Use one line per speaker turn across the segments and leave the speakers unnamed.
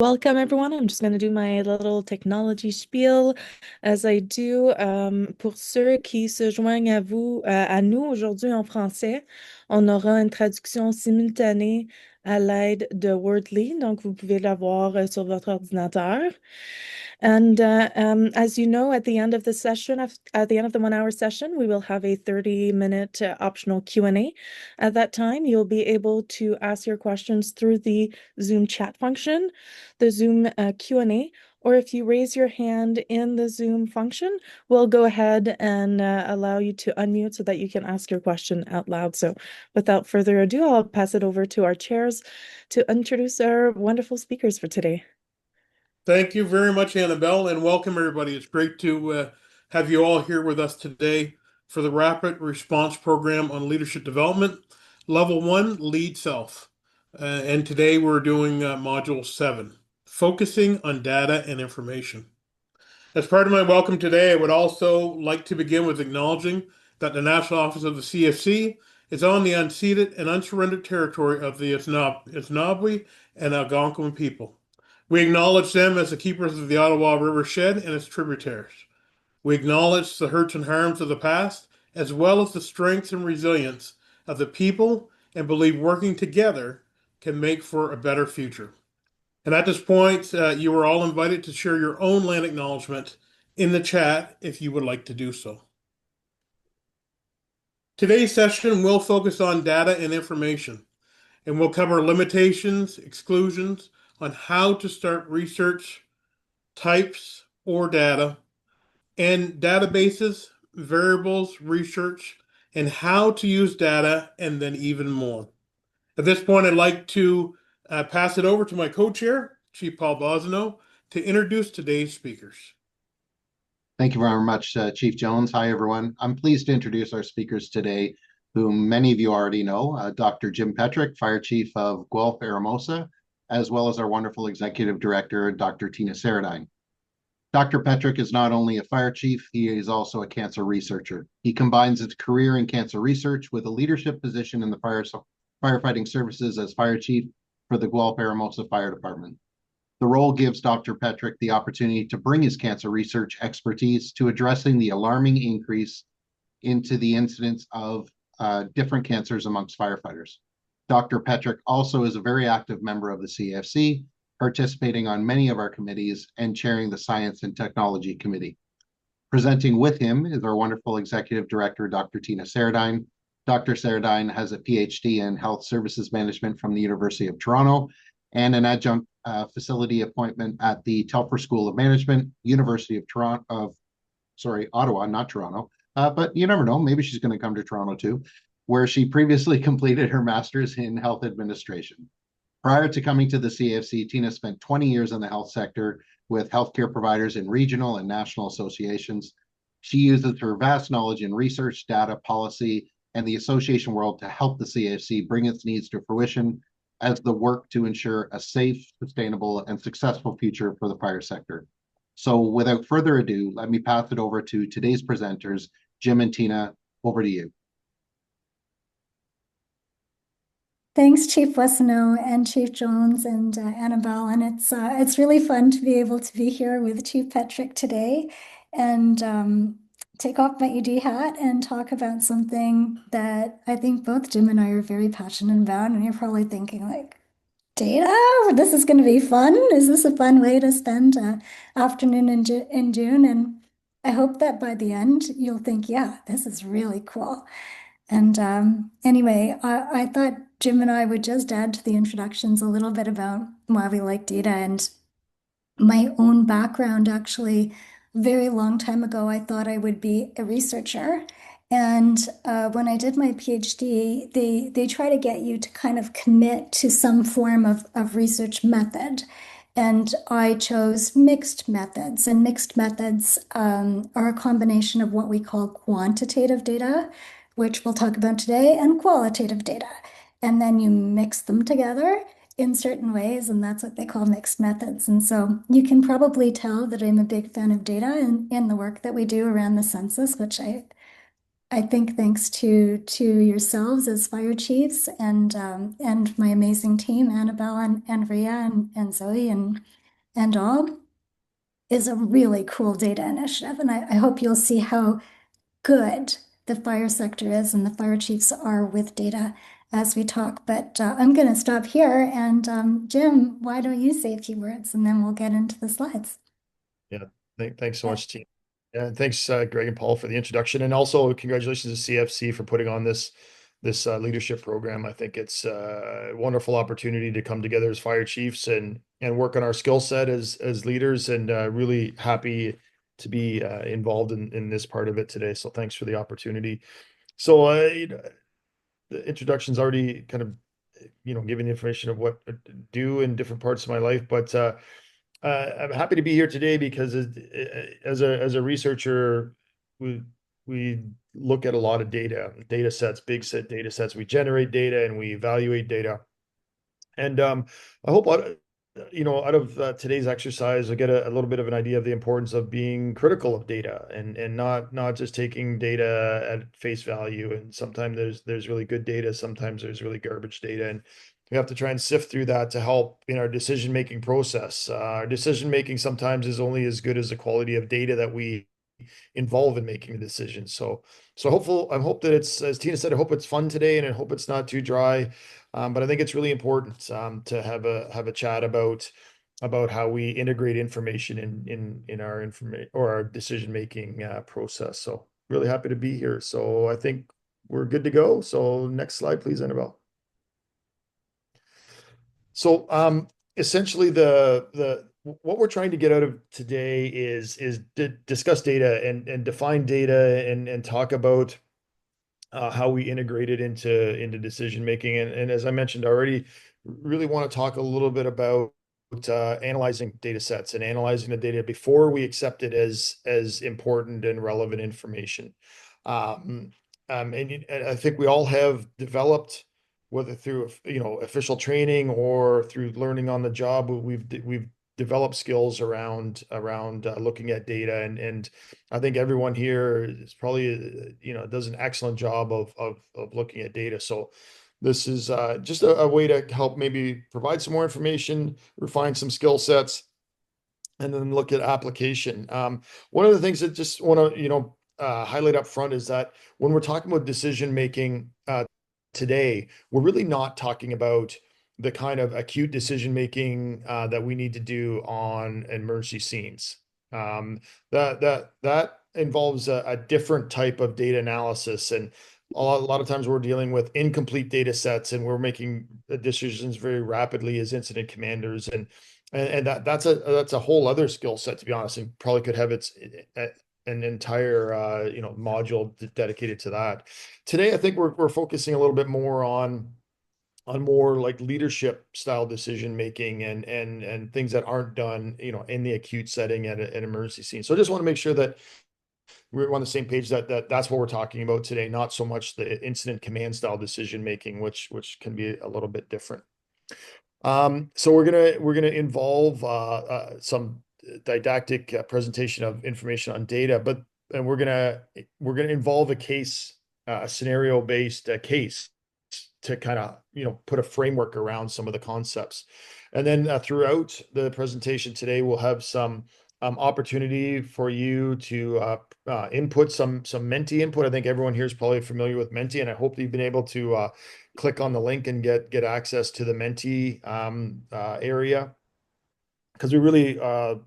Welcome, everyone. I'm just going to do my little technology spiel as I do. Pour ceux qui se joignent à vous, à nous aujourd'hui en français, on aura une traduction simultanée à l'aide de Wordly, donc vous pouvez l'avoir sur votre ordinateur. And as you know, at the end of the session, at the end of the 1 hour session, we will have a 30-minute optional Q&A. At that time, you'll be able to ask your questions through the Zoom chat function, the Zoom Q&A, or if you raise your hand in the Zoom function, we'll go ahead and allow you to unmute so that you can ask your question out loud. So without further ado, I'll pass it over to our chairs to introduce our wonderful speakers for today.
Thank you very much, Annabelle, and welcome everybody. It's great to have you all here with us today for the Rapid Response Program on Leadership Development, Level 1, Lead Self. And today we're doing Module 7, Focusing on Data and Information. As part of my welcome today, I would also like to begin with acknowledging that the National Office of the CAFC is on the unceded and unsurrendered territory of the Isnabwe and Algonquin people. We acknowledge them as the keepers of the Ottawa River Shed and its tributaries. We acknowledge the hurts and harms of the past, as well as the strengths and resilience of the people, and believe working together can make for a better future. And at this point, you are all invited to share your own land acknowledgement in the chat if you would like to do so. Today's session will focus on data and information, and we'll cover limitations, exclusions, on how to start research, types or data, and databases, variables, research, and how to use data, and then even more. At this point, I'd like to pass it over to my co-chair, Chief Paul Bosino, to introduce today's speakers.
Thank you very much, Chief Jones. Hi, everyone. I'm pleased to introduce our speakers today, whom many of you already know, Dr. Jim Petrik, Fire Chief of Guelph Eramosa, as well as our wonderful Executive Director, Dr. Tina Saryeddine. Dr. Petrik is not only a fire chief, he is also a cancer researcher. He combines his career in cancer research with a leadership position in the firefighting services as fire chief for the Guelph Eramosa Fire Department. The role gives Dr. Petrik the opportunity to bring his cancer research expertise to addressing the alarming increase into the incidence of different cancers amongst firefighters. Dr. Petrik also is a very active member of the CAFC, participating on many of our committees and chairing the Science and Technology Committee. Presenting with him is our wonderful Executive Director, Dr. Tina Saryeddine. Dr. Saryeddine has a PhD in Health Services Management from the University of Toronto and an adjunct facility appointment at the Telfer School of Management, University of Ottawa, not Toronto, but you never know, maybe she's going to come to Toronto too, where she previously completed her master's in health administration. Prior to coming to the CAFC, Tina spent 20 years in the health sector with healthcare providers in regional and national associations. She uses her vast knowledge in research, data, policy, and the association world to help the CAFC bring its needs to fruition as the work to ensure a safe, sustainable, and successful future for the fire sector. So without further ado, let me pass it over to today's presenters, Jim and Tina. Over to you.
Thanks, Chief Wessano and Chief Jones and Annabelle. And it's really fun to be able to be here with Chief Petrik today and take off my ED hat and talk about something that I think both Jim and I are very passionate about. And you're probably thinking like, data? This is going to be fun. Is this a fun way to spend an afternoon in June? And I hope that by the end, you'll think, yeah, this is really cool. And anyway, I thought Jim and I would just add to the introductions a little bit about why we like data and my own background. Actually, a very long time ago, I thought I would be a researcher. And when I did my PhD, they try to get you to kind of commit to some form of research method. And I chose mixed methods. And mixed methods are a combination of what we call quantitative data, which we'll talk about today, and qualitative data. And then you mix them together in certain ways, and that's what they call mixed methods. And so you can probably tell that I'm a big fan of data in the work that we do around the census, which I I think thanks to yourselves as fire chiefs and my amazing team, Annabelle and Ria and Zoe and all, is a really cool data initiative. And I hope you'll see how good the fire sector is and the fire chiefs are with data as we talk. But I'm going to stop here. And Jim, why don't you say a few words and then we'll get into the slides.
Yeah, thanks so much, team. And thanks, Greg and Paul, for the introduction, and also congratulations to CFC for putting on this leadership program. I think it's a wonderful opportunity to come together as fire chiefs and work on our skill set as leaders, and really happy to be involved in this part of it today. So thanks for the opportunity. So the introduction's already kind of giving information of what I do in different parts of my life, but I'm happy to be here today because as a researcher, we look at a lot of data sets, big set data sets. We generate data and we evaluate data. And I hope out of today's exercise, I get a little bit of an idea of the importance of being critical of data and not just taking data at face value. And sometimes there's really good data, sometimes there's really garbage data, and we have to try and sift through that to help in our decision-making process. Our decision-making sometimes is only as good as the quality of data that we involve in making a decision. So I hope that it's, as Tina said, I hope it's fun today, and I hope it's not too dry. But I think it's really important to have a chat about how we integrate information in our information or our decision-making process. So really happy to be here. So I think we're good to go. So next slide, please, Annabelle. So essentially what we're trying to get out of today is to discuss data and define data and talk about how we integrate it into decision making. And as I mentioned already, really want to talk a little bit about analyzing data sets and analyzing the data before we accept it as important and relevant information. And I think we all have developed, whether through official training or through learning on the job, we've developed skills around looking at data, and I think everyone here is probably does an excellent job of looking at data. So this is just a way to help maybe provide some more information, refine some skill sets, and then look at application. One of the things that just want to highlight up front is that when we're talking about decision making today, we're really not talking about the kind of acute decision making that we need to do on emergency scenes. That involves a different type of data analysis, and a lot of times we're dealing with incomplete data sets, and we're making decisions very rapidly as incident commanders, and that's a whole other skill set, to be honest, and probably could have an entire module dedicated to that. Today, I think we're focusing a little bit more on more like leadership style decision making and things that aren't done in the acute setting at an emergency scene. So I just want to make sure that we're on the same page, that's what we're talking about today, not so much the incident command style decision making, which can be a little bit different. So we're gonna involve some didactic presentation of information on data, and we're gonna involve a case, a scenario based case to kind of put a framework around some of the concepts. And then throughout the presentation today, we'll have some opportunity for you to input some Menti input. I think everyone here is probably familiar with Menti, and I hope that you've been able to click on the link and get access to the Menti area, because we really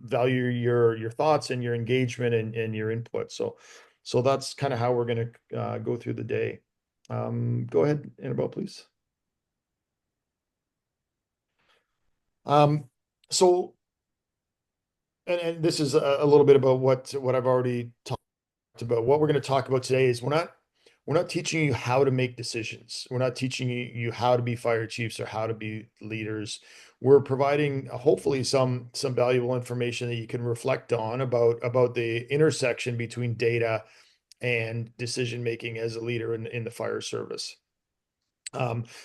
value your thoughts and your engagement and your input. So that's kind of how we're going to go through the day. Go ahead, Annabelle, please. So, and this is a little bit about what I've already talked about. What we're going to talk about today is we're not teaching you how to make decisions. We're not teaching you how to be fire chiefs or how to be leaders. We're providing hopefully some valuable information that you can reflect on about the intersection between data and decision making as a leader in the fire service.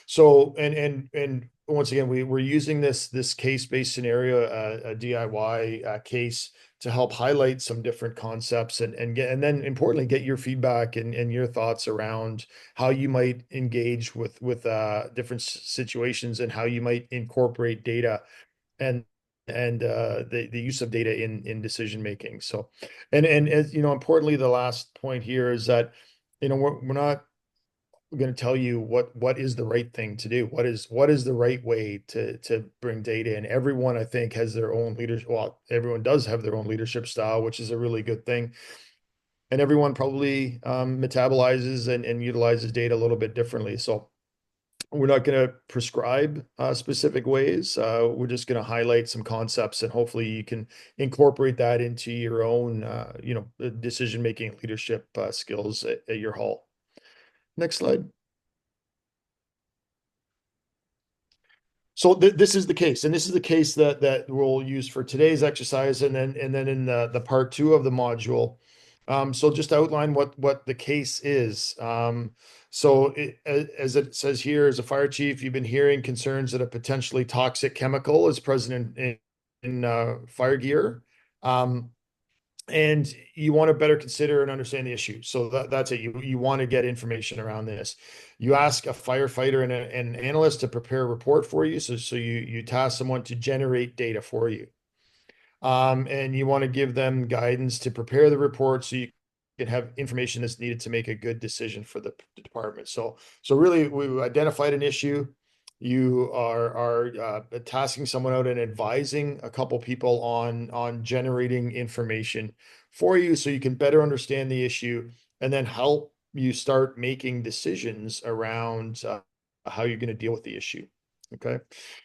So and once again, we're using this case-based scenario, a DIY case, to help highlight some different concepts and then importantly get your feedback and your thoughts around how you might engage with different situations and how you might incorporate data and the use of data in decision making. So, and as you know, importantly, the last point here is that, you know, we're not going to tell you what is the right thing to do. What is the right way to bring data in. Everyone, I think, has their own leadership. Well, everyone does have their own leadership style, which is a really good thing. And everyone probably metabolizes and utilizes data a little bit differently. So we're not going to prescribe specific ways. We're just going to highlight some concepts, and hopefully you can incorporate that into your own, you know, decision-making leadership skills at your hall. Next slide. So this is the case, and this is the case that we'll use for today's exercise, and then in the part 2 of the module. So just to outline what the case is. So as it says here, as a fire chief, you've been hearing concerns that a potentially toxic chemical is present in fire gear. And you want to better consider and understand the issue. So that's it. You want to get information around this. You ask a firefighter and an analyst to prepare a report for you. So you task someone to generate data for you. And you want to give them guidance to prepare the report so you can have information that's needed to make a good decision for the department. So really, we identified an issue. You are tasking someone out and advising a couple people on generating information for you so you can better understand the issue and then help you start making decisions around how you're going to deal with the issue. Okay,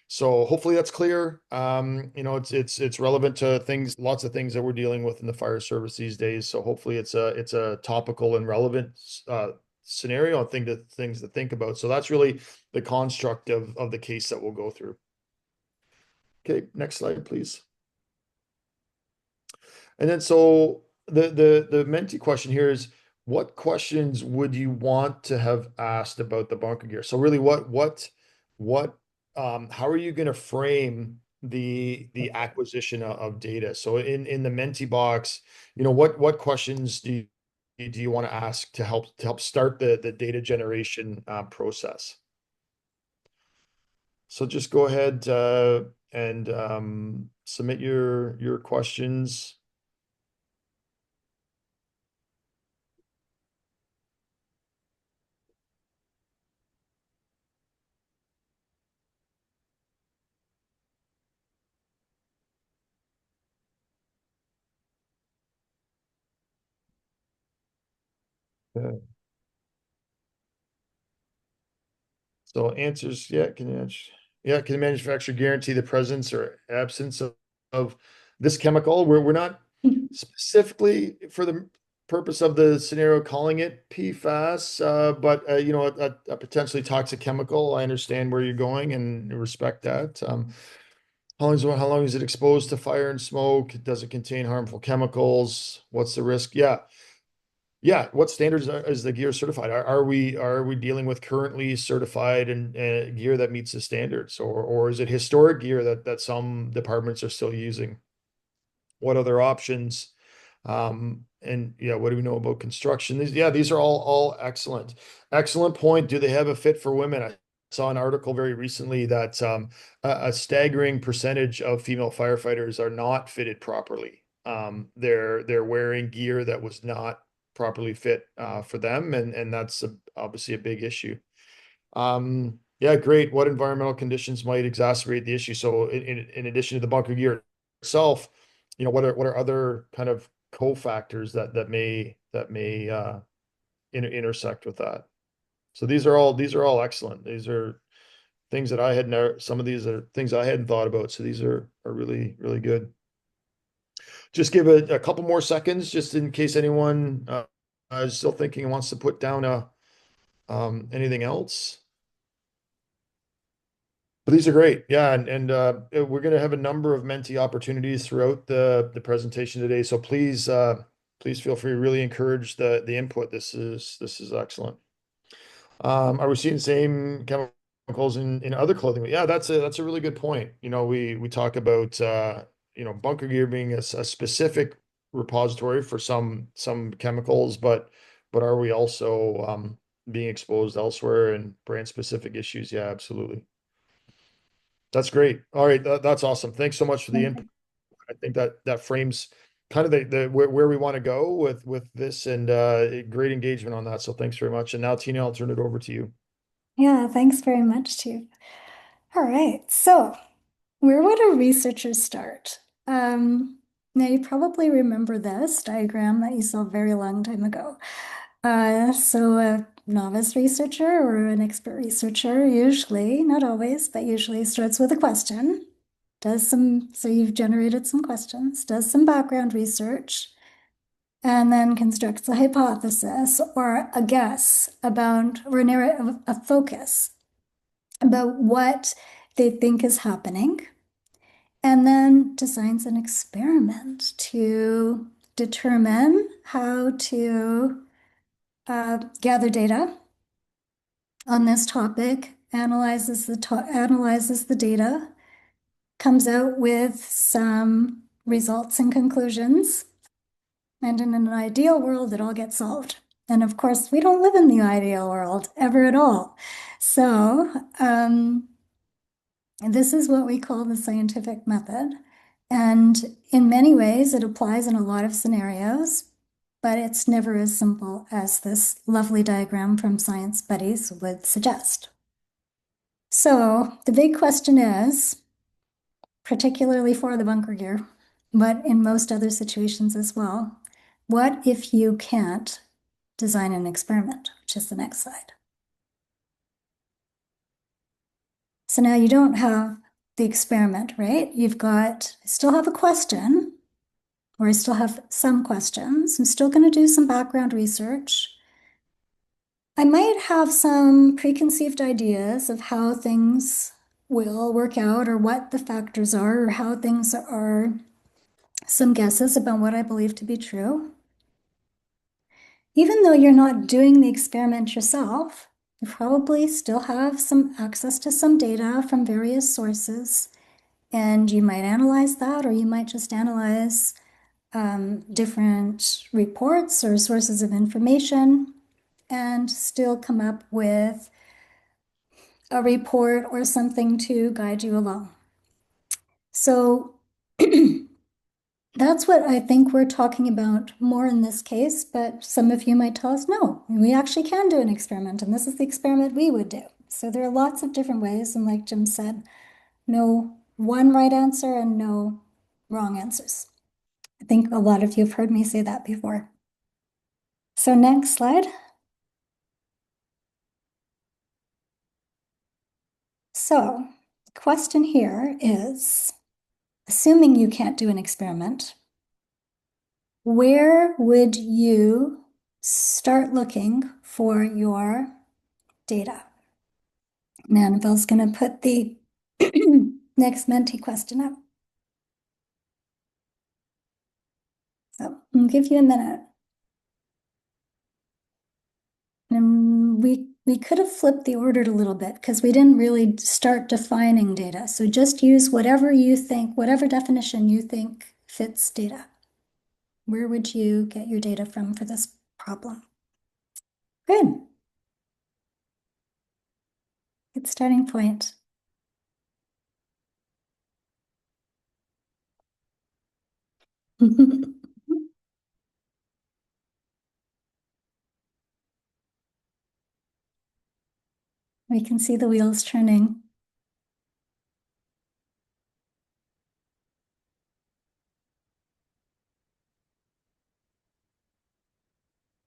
so hopefully that's clear. You know, it's relevant to things, lots of things that we're dealing with in the fire service these days. So hopefully it's a topical and relevant scenario and things to think about. So that's really the construct of the case that we'll go through. Okay, next slide, please. And then so the Menti question here is, what questions would you want to have asked about the bunker gear? So really, how are you going to frame the acquisition of data? So in the Menti box, you know, what questions do you want to ask to help start the data generation process? So just go ahead and submit your questions. Yeah. So answers, can the manufacturer guarantee the presence or absence of this chemical? We're not specifically, for the purpose of the scenario, calling it PFAS, but you know, a potentially toxic chemical. I understand where you're going and respect that. How long is it exposed to fire and smoke? Does it contain harmful chemicals? What's the risk? Yeah, what standards is the gear certified? Are we dealing with currently certified and gear that meets the standards, or is it historic gear that some departments are still using? What other options? And yeah, what do we know about construction? These are all excellent. Excellent point. Do they have a fit for women? I saw an article very recently that a staggering percentage of female firefighters are not fitted properly. They're wearing gear that was not properly fit for them, and that's obviously a big issue. Yeah, great. What environmental conditions might exacerbate the issue? So in addition to the bunker gear itself, you know, what are other kind of cofactors that may intersect with that? So these are all excellent. These are things that I had never, some of these are things I hadn't thought about. So these are really, really good. Just give it a couple more seconds, just in case anyone is still thinking and wants to put down anything else. But these are great. Yeah, and we're going to have a number of Menti opportunities throughout the presentation today. So please feel free to really encourage the input. This is excellent. Are we seeing the same chemical chemicals in other clothing. Yeah, that's a really good point. You know, we talk about bunker gear being a specific repository for some chemicals, but are we also being exposed elsewhere and brand specific issues? Yeah, absolutely. That's great. All right, that's awesome. Thanks so much for the input. I think that frames kind of the where we want to go with this, and great engagement on that. So thanks very much. And now, Tina, I'll turn it over to you.
Yeah, thanks very much, Chief. All right, so where would a researcher start? Now you probably remember this diagram that you saw a very long time ago. So a novice researcher or an expert researcher usually, not always, but usually starts with a question, so you've generated some questions, does some background research, and then constructs a hypothesis or a guess about, or a focus about what they think is happening, and then designs an experiment to determine how to gather data on this topic, analyzes the data, comes out with some results and conclusions, and in an ideal world, it all gets solved. And of course, we don't live in the ideal world ever at all. So this is what we call the scientific method. And in many ways, it applies in a lot of scenarios, but it's never as simple as this lovely diagram from Science Buddies would suggest. So the big question is, particularly for the bunker gear, but in most other situations as well, what if you can't design an experiment, which is the next slide. So now you don't have the experiment, right? Still have a question, or I still have some questions. I'm still going to do some background research. I might have some preconceived ideas of how things will work out or what the factors are or how things are, some guesses about what I believe to be true. Even though you're not doing the experiment yourself, you probably still have some access to some data from various sources, and you might analyze that, or you might just analyze different reports or sources of information and still come up with a report or something to guide you along. So that's what I think we're talking about more in this case, but some of you might tell us, no, we actually can do an experiment, and this is the experiment we would do. So there are lots of different ways, and like Jim said, no one right answer and no wrong answers. I think a lot of you have heard me say that before. So next slide. So the question here is, assuming you can't do an experiment, where would you start looking for your data? And Annabelle's going to put the next Menti question up. So I'll give you a minute. And we could have flipped the order a little bit because we didn't really start defining data. So just use whatever you think, whatever definition you think fits data. Where would you get your data from for this problem? Good. Good starting point. We can see the wheels turning.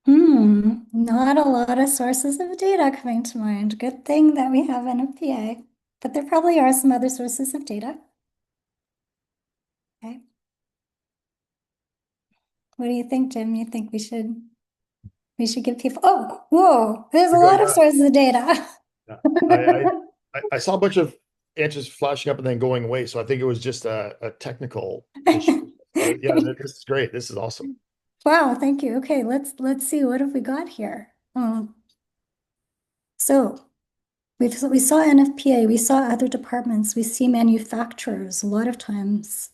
Not a lot of sources of data coming to mind. Good thing that we have NFPA, but there probably are some other sources of data. Okay. What do you think, Jim? You think we should give people, oh, whoa, there's a lot of sources of data.
Yeah. I saw a bunch of answers flashing up and then going away. So I think it was just a technical issue. Yeah, this is great. This is awesome.
Wow, thank you. Okay, let's see, what have we got here? So We saw NFPA, we saw other departments, we see manufacturers a lot of times.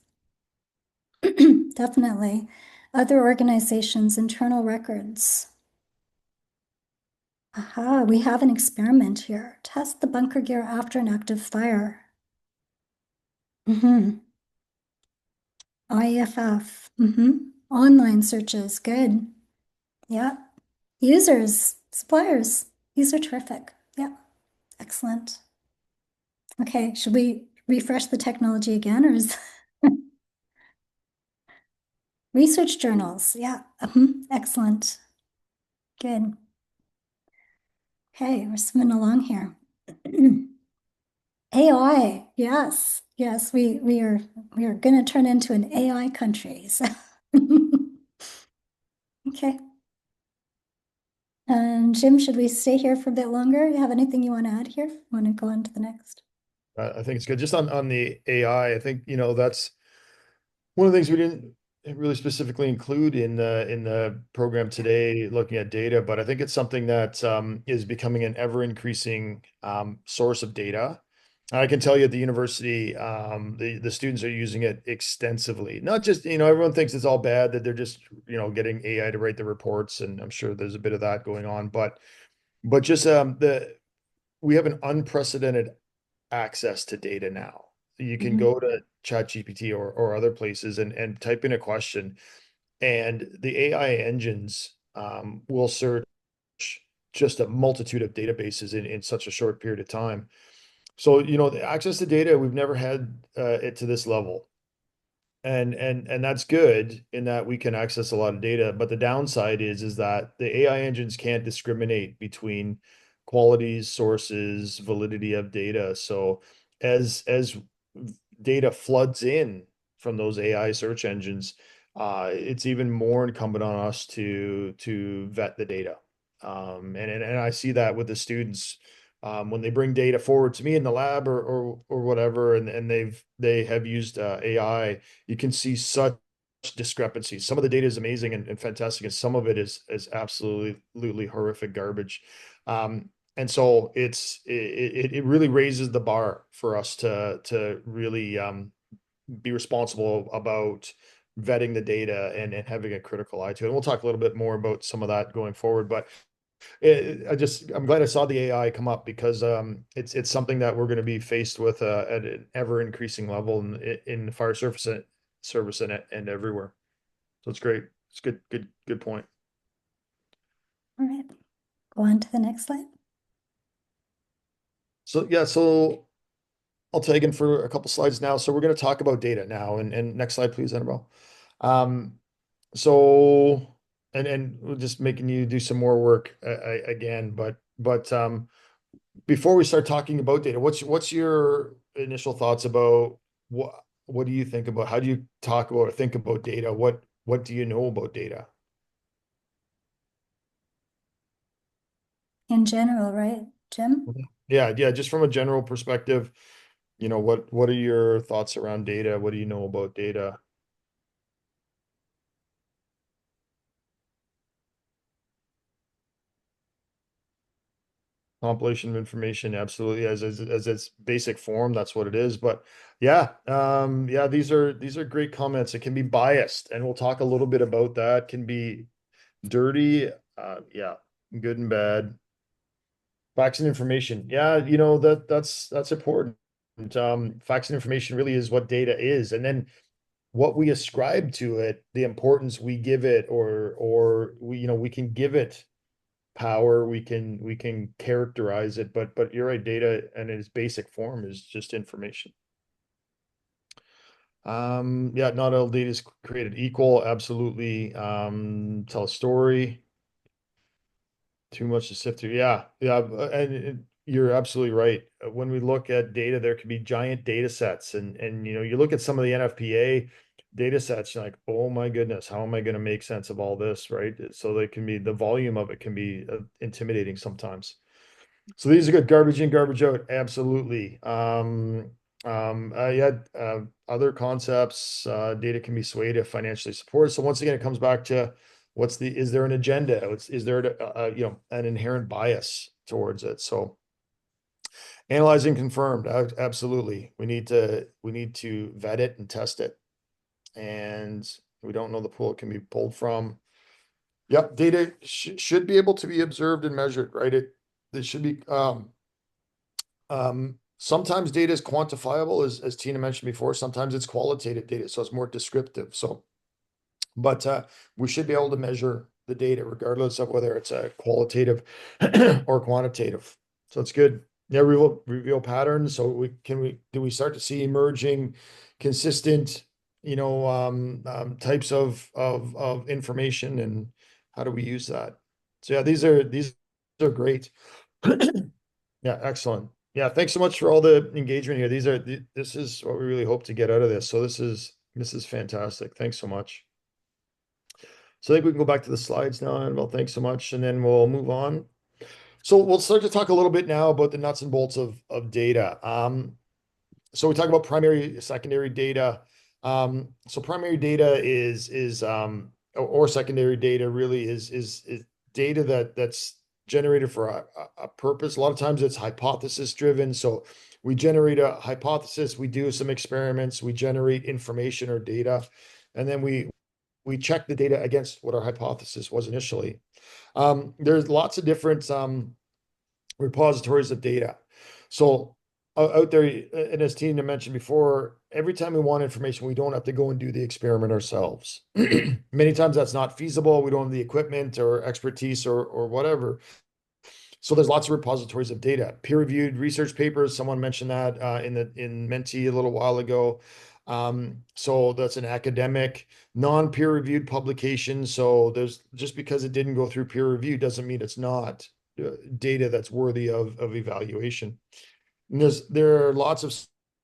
Definitely. Other organizations, internal records. Aha, we have an experiment here. Test the bunker gear after an active fire. IFF. Online searches, good. Yeah. Users, suppliers, these are terrific. Yeah, excellent. Okay, should we refresh the technology again, or is research journals? Yeah, excellent. Good. Okay, we're swimming along here. AI, yes, yes, we are going to turn into an AI country. So okay. Jim, should we stay here for a bit longer? You have anything you want to add here? Want to go on to the next?
I think it's good. Just on the AI, I think, that's one of the things we didn't really specifically include in the program today, looking at data, but I think it's something that is becoming an ever increasing source of data. I can tell you at the university, the students are using it extensively. Not just, everyone thinks it's all bad that they're just, getting AI to write the reports, and I'm sure there's a bit of that going on, but just we have an unprecedented access to data now. You can go to ChatGPT or other places and type in a question, and the AI engines will search just a multitude of databases in such a short period of time. So, the access to data, we've never had it to this level. And that's good in that we can access a lot of data, but the downside is that the AI engines can't discriminate between qualities, sources, validity of data. So as data floods in from those AI search engines, it's even more incumbent on us to vet the data. And I see that with the students when they bring data forward to me in the lab or whatever, and they have used AI, you can see such discrepancies. Some of the data is amazing and fantastic, and some of it is absolutely horrific garbage. And so it really raises the bar for us to really be responsible about vetting the data and having a critical eye to it. And we'll talk a little bit more about some of that going forward, but I'm glad I saw the AI come up, because it's something that we're going to be faced with at an ever increasing level in the fire service and everywhere. So it's great. It's good point.
All right, go on to the next slide.
So yeah, so I'll take in for a couple slides now. So we're going to talk about data now, and next slide, please, Annabelle. So and we're just making you do some more work again, but before we start talking about data, what's your initial thoughts about what do you think about, how do you talk about or think about data? What do you know about data?
In general, right, Jim?
Yeah, just from a general perspective, what are your thoughts around data? What do you know about data? Compilation of information, absolutely, as its basic form, that's what it is. But yeah, these are great comments. It can be biased, and we'll talk a little bit about that. Can be dirty, yeah, good and bad. Facts and information, yeah, that's important. Facts and information really is what data is, and then what we ascribe to it, the importance we give it, or we can give it power, we can characterize it, but you're right, data in its basic form is just information. Yeah, not all data is created equal, absolutely. Tell a story, too much to sift through, yeah, and you're absolutely right. When we look at data, there can be giant data sets, and you look at some of the NFPA data sets, you're like, oh my goodness, how am I going to make sense of all this, right? So the volume of it can be intimidating sometimes. So these are good. Garbage in, garbage out, absolutely. Yeah, other concepts, data can be swayed if financially supported. So once again, it comes back to is there an agenda? Is there an inherent bias towards it? So Analyzing confirmed. Absolutely. We need to vet it and test it. And we don't know the pool it can be pulled from. Yep, data should be able to be observed and measured, right? It should be sometimes data is quantifiable, as Tina mentioned before. Sometimes it's qualitative data, so it's more descriptive. So, but we should be able to measure the data regardless of whether it's a qualitative or quantitative. So it's good. Yeah, reveal patterns. So do we start to see emerging, consistent, types of information, and how do we use that? So yeah, these are great. Yeah, excellent. Yeah, thanks so much for all the engagement here. This is what we really hope to get out of this. So this is fantastic. Thanks so much. So I think we can go back to the slides now, Annabelle. Thanks so much, and then we'll move on. So we'll start to talk a little bit now about the nuts and bolts of data. So we talk about primary, secondary data. So primary data or secondary data really is data that's generated for a purpose. A lot of times it's hypothesis driven. So we generate a hypothesis, we do some experiments, we generate information or data, and then we check the data against what our hypothesis was initially. There's lots of different repositories of data. So out there, and as Tina mentioned before, every time we want information, we don't have to go and do the experiment ourselves. Many times that's not feasible. We don't have the equipment or expertise or whatever. So there's lots of repositories of data, peer-reviewed research papers. Someone mentioned that in Menti a little while ago. So that's an academic, non-peer-reviewed publication. So there's just because it didn't go through peer review doesn't mean it's not data that's worthy of evaluation. And there are lots of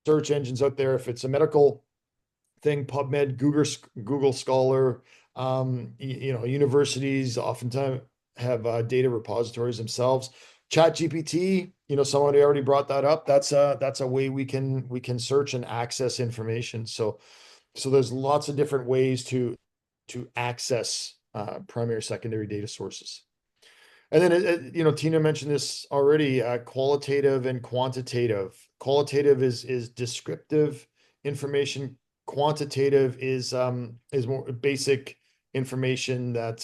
search engines out there. If it's a medical thing, PubMed, Google Scholar, universities oftentimes have data repositories themselves. ChatGPT, somebody already brought that up. That's a way we can search and access information. So there's lots of different ways to access primary, secondary data sources. And then, Tina mentioned this already, qualitative and quantitative. Qualitative is descriptive information. Quantitative is more basic information that,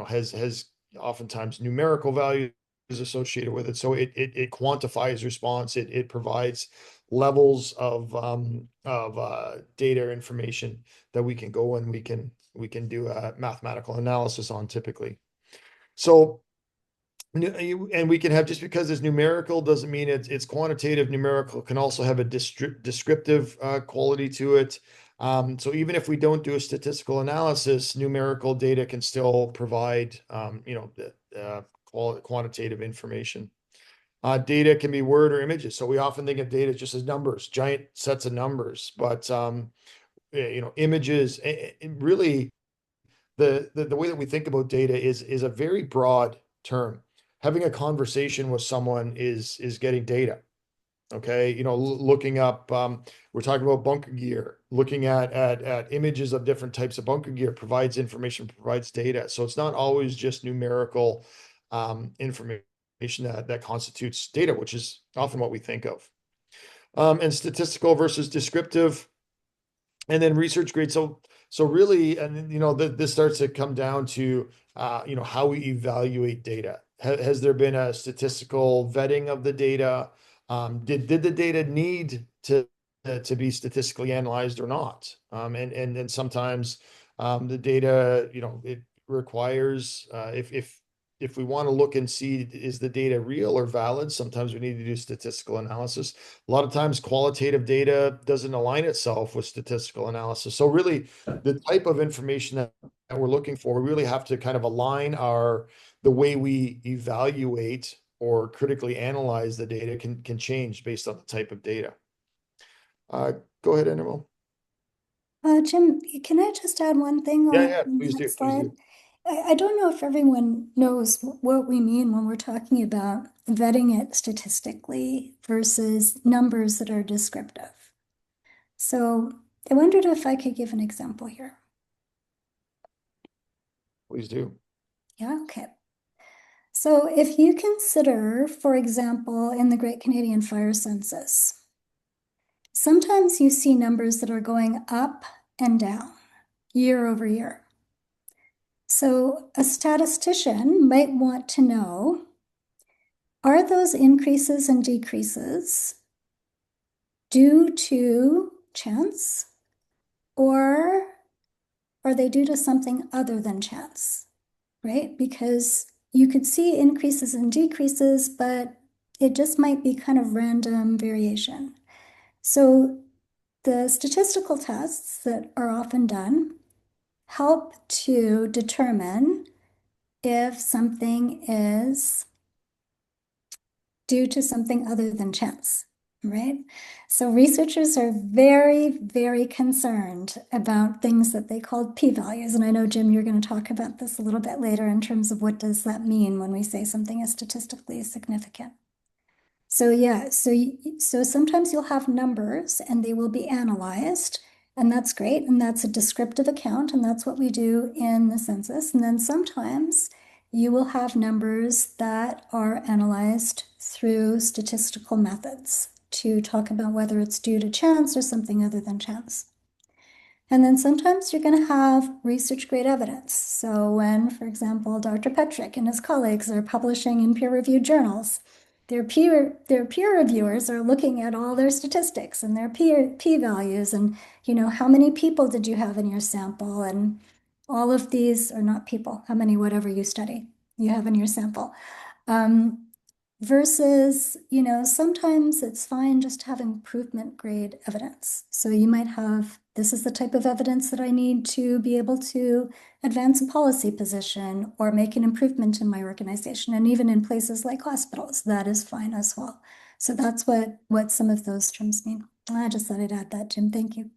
has oftentimes numerical values associated with it. So it quantifies response. It provides levels of data information that we can go and we can do a mathematical analysis on typically. So, and we can have, just because it's numerical doesn't mean it's quantitative. Numerical can also have a descriptive quality to it. So even if we don't do a statistical analysis, numerical data can still provide quantitative information. Data can be word or images. So we often think of data just as numbers, giant sets of numbers, but images, really the way that we think about data is a very broad term. Having a conversation with someone is getting data. Okay, looking up, we're talking about bunker gear, looking at images of different types of bunker gear provides information, provides data. So it's not always just numerical information that constitutes data, which is often what we think of. And statistical versus descriptive, and then research grade. So really, and this starts to come down to how we evaluate data. Has there been a statistical vetting of the data? Did the data need to be statistically analyzed or not? And sometimes the data, it requires if we want to look and see, is the data real or valid? Sometimes we need to do statistical analysis. A lot of times qualitative data doesn't align itself with statistical analysis. So really the type of information that we're looking for, we really have to kind of align the way we evaluate or critically analyze the data can change based on the type of data. Go ahead, Annabelle.
Jim, can I just add one thing on
Yeah, please
that
do.
slide?
Please do.
I don't know if everyone knows what we mean when we're talking about vetting it statistically versus numbers that are descriptive. So I wondered if I could give an example here.
Please do.
Yeah, okay. So if you consider, for example, in the Great Canadian Fire Census, sometimes you see numbers that are going up and down year over year. So a statistician might want to know, are those increases and decreases due to chance, or are they due to something other than chance, right? Because you could see increases and decreases, but it just might be kind of random variation. So the statistical tests that are often done help to determine if something is due to something other than chance, right? So researchers are very, very concerned about things that they call p-values. And I know, Jim, you're going to talk about this a little bit later in terms of what does that mean when we say something is statistically significant. So yeah, so sometimes you'll have numbers and they will be analyzed, and that's great. And that's a descriptive account, and that's what we do in the census. And then sometimes you will have numbers that are analyzed through statistical methods to talk about whether it's due to chance or something other than chance. And then sometimes you're going to have research grade evidence. So when, for example, Dr. Petrik and his colleagues are publishing in peer-reviewed journals, their peer reviewers are looking at all their statistics and their p-values and, how many people did you have in your sample, and all of these, or not people, how many whatever you study you have in your sample. Versus, sometimes it's fine just to have improvement grade evidence. So you might have, this is the type of evidence that I need to be able to advance a policy position or make an improvement in my organization. And even in places like hospitals, that is fine as well. So that's what some of those terms mean. I just thought I'd add that, Jim. Thank you.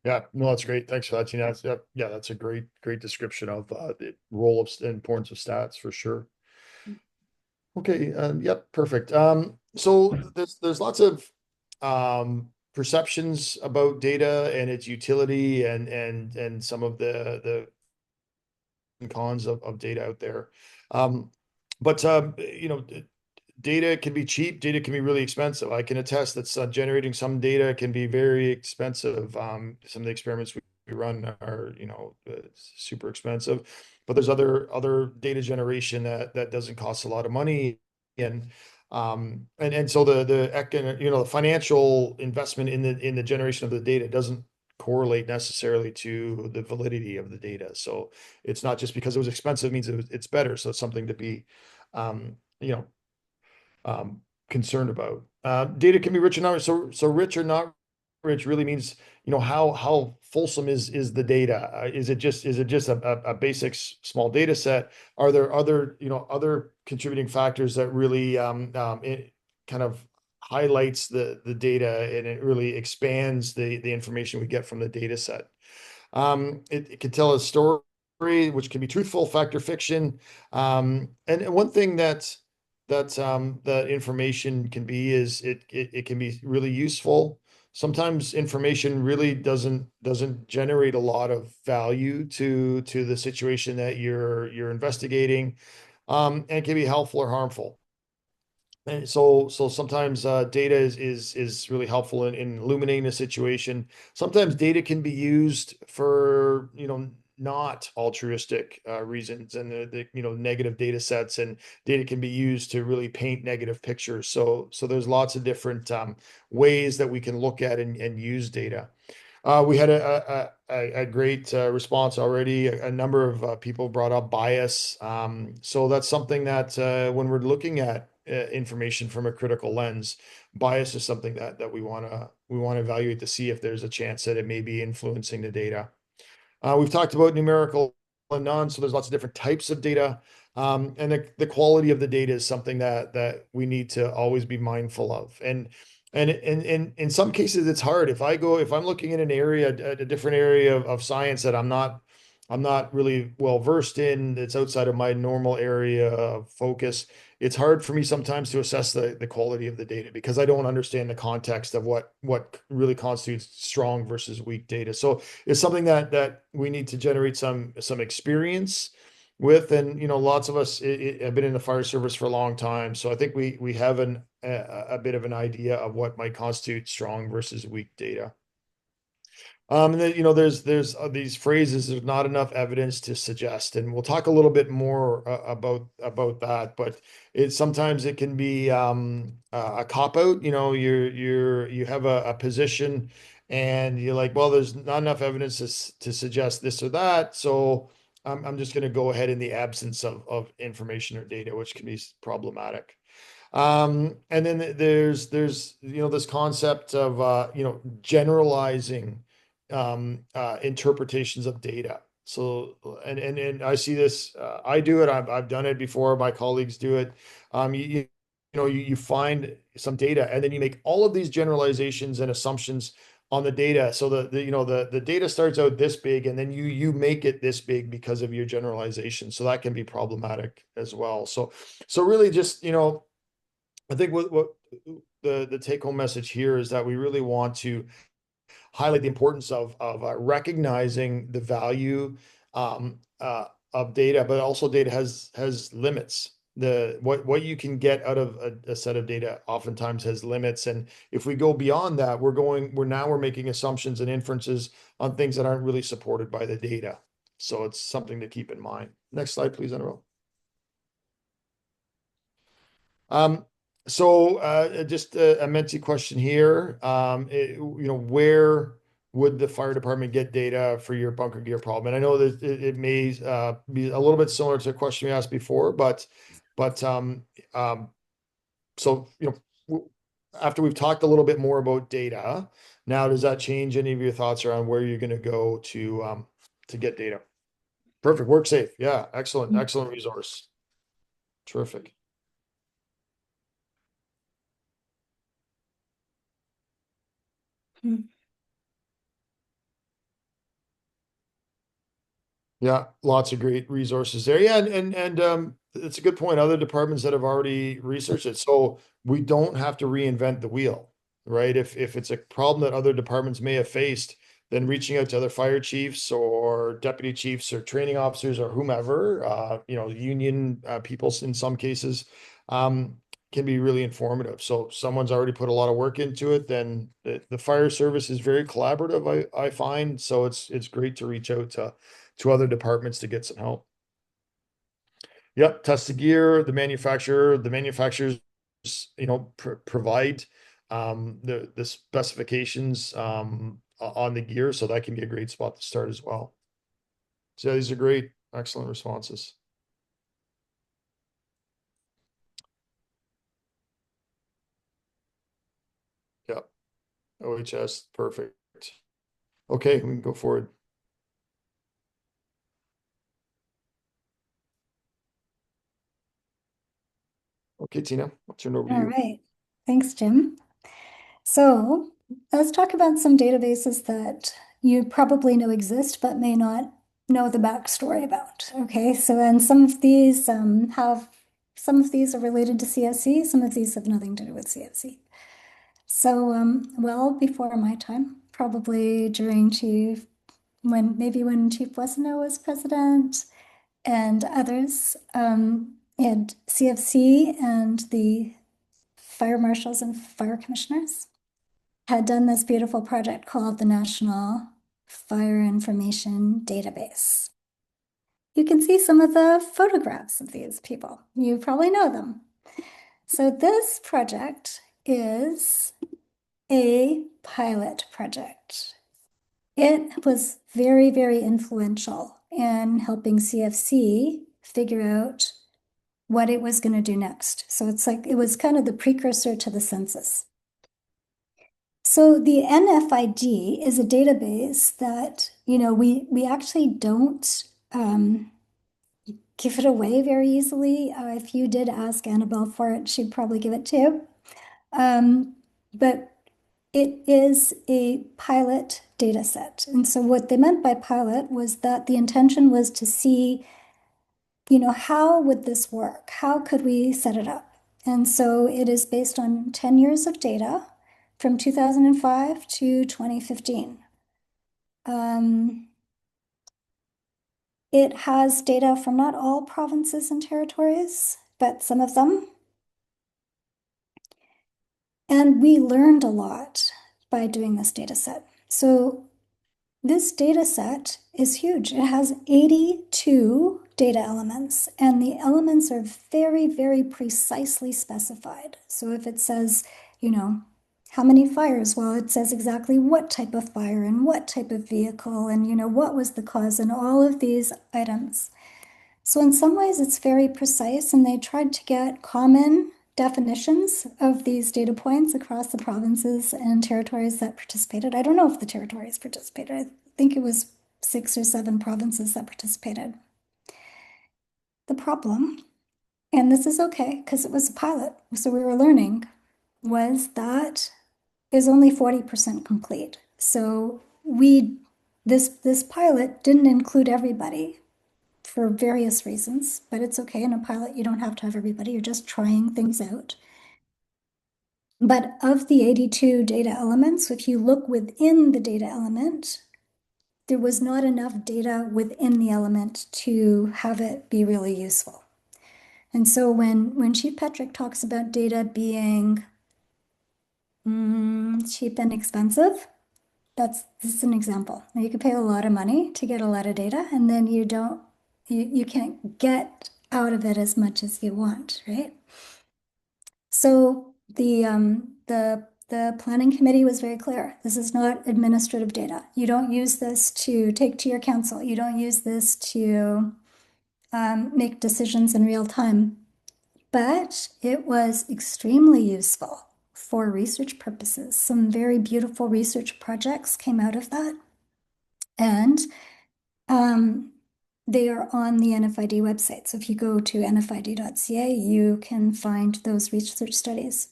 Yeah, no, that's great. Thanks for that, Tina. Yeah, that's a great description of the role of importance of stats for sure. Okay, yep, perfect. So there's lots of perceptions about data and its utility and some of the cons of data out there. But data can be cheap, data can be really expensive. I can attest that generating some data can be very expensive. Some of the experiments we run are, super expensive, but there's other data generation that doesn't cost a lot of money. And so the financial investment in the generation of the data doesn't correlate necessarily to the validity of the data. So it's not just because it was expensive means it's better. So it's something to be, concerned about. Data can be rich or not. So rich or not rich really means, how fulsome is the data? Is it just a basic small data set? Are there other contributing factors that really it kind of highlights the data, and it really expands the information we get from the data set? It can tell a story, which can be truthful, fact or fiction. And one thing that information can be is it can be really useful. Sometimes information really doesn't generate a lot of value to the situation that you're investigating, and it can be helpful or harmful. And so sometimes data is really helpful in illuminating a situation. Sometimes data can be used for not altruistic reasons, and the negative data sets and data can be used to really paint negative pictures. So there's lots of different ways that we can look at and use data. We had a great response already. A number of people brought up bias. So that's something that when we're looking at information from a critical lens, bias is something that we want to evaluate to see if there's a chance that it may be influencing the data. We've talked about numerical and non, so there's lots of different types of data. And the quality of the data is something that we need to always be mindful of. And in some cases, it's hard. If I'm looking in a different area of science that I'm not really well versed in, it's outside of my normal area of focus, it's hard for me sometimes to assess the quality of the data because I don't understand the context of what really constitutes strong versus weak data. So it's something that we need to generate some experience with, and lots of us have been in the fire service for a long time, so I think we have a bit of an idea of what might constitute strong versus weak data. And then, there's these phrases, there's not enough evidence to suggest, and we'll talk a little bit more about that, but sometimes it can be a cop out. You have a position and you're like, well, there's not enough evidence to suggest this or that, so I'm just going to go ahead in the absence of information or data, which can be problematic. And then there's this concept of generalizing interpretations of data. So and I see this, I do it, I've done it before, my colleagues do it. You find some data and then you make all of these generalizations and assumptions on the data. So the data starts out this big and then you make it this big because of your generalization. So that can be problematic as well. So really just, I think what the take home message here is that we really want to highlight the importance of recognizing the value of data, but also data has limits. What you can get out of a set of data oftentimes has limits, and if we go beyond that, we're making assumptions and inferences on things that aren't really supported by the data. So it's something to keep in mind. Next slide, please, Annabelle. So just a Menti question here. Where would the fire department get data for your bunker gear problem? And I know that it may be a little bit similar to a question we asked before, but so after we've talked a little bit more about data, now does that change any of your thoughts around where you're going to go to get data? Perfect. WorkSafe. Yeah, excellent resource. Terrific. Yeah, lots of great resources there. Yeah, and it's a good point. Other departments that have already researched it, so we don't have to reinvent the wheel, right? If it's a problem that other departments may have faced, then reaching out to other fire chiefs or deputy chiefs or training officers or whomever, union people in some cases, can be really informative. So if someone's already put a lot of work into it, then the fire service is very collaborative, I find. So it's great to reach out to other departments to get some help. Yep, test the gear, the manufacturers, provide the specifications on the gear, so that can be a great spot to start as well. So these are great, excellent responses. Yep, OHS, perfect. Okay, we can go forward. Okay, Tina, I'll turn it over to you.
All right. Thanks, Jim. So let's talk about some databases that you probably know exist, but may not know the backstory about. Okay, so and some of these are related to CFC, some of these have nothing to do with CFC. So well before my time, probably during when Chief Wesseno was president and others, and CFC and the fire marshals and fire commissioners had done this beautiful project called the National Fire Information Database. You can see some of the photographs of these people. You probably know them. So this project is a pilot project. It was very, very influential in helping CFC figure out what it was going to do next. So it was kind of the precursor to the census. So the NFID is a database that, we actually don't give it away very easily. If you did ask Annabelle for it, she'd probably give it to you. But it is a pilot data set. And so what they meant by pilot was that the intention was to see, how would this work? How could we set it up? And so it is based on 10 years of data from 2005 to 2015. It has data from not all provinces and territories, but some of them. And we learned a lot by doing this data set. So this data set is huge. It has 82 data elements, and the elements are very, very precisely specified. So if it says, how many fires? Well, it says exactly what type of fire and what type of vehicle and, what was the cause and all of these items. So in some ways, it's very precise, and they tried to get common definitions of these data points across the provinces and territories that participated. I don't know if the territories participated. I think it was 6 or 7 provinces that participated. The problem, and this is okay because it was a pilot, so we were learning, was that is only 40% complete. So this pilot didn't include everybody for various reasons, but it's okay. In a pilot, you don't have to have everybody. You're just trying things out. But of the 82 data elements, if you look within the data element, there was not enough data within the element to have it be really useful. And so when Chief Petrik talks about data being cheap and expensive, this is an example. Now, you could pay a lot of money to get a lot of data, and then you can't get out of it as much as you want, right? So the planning committee was very clear. This is not administrative data. You don't use this to take to your council. You don't use this to make decisions in real time. But it was extremely useful for research purposes. Some very beautiful research projects came out of that. And they are on the NFID website. So if you go to nfid.ca, you can find those research studies.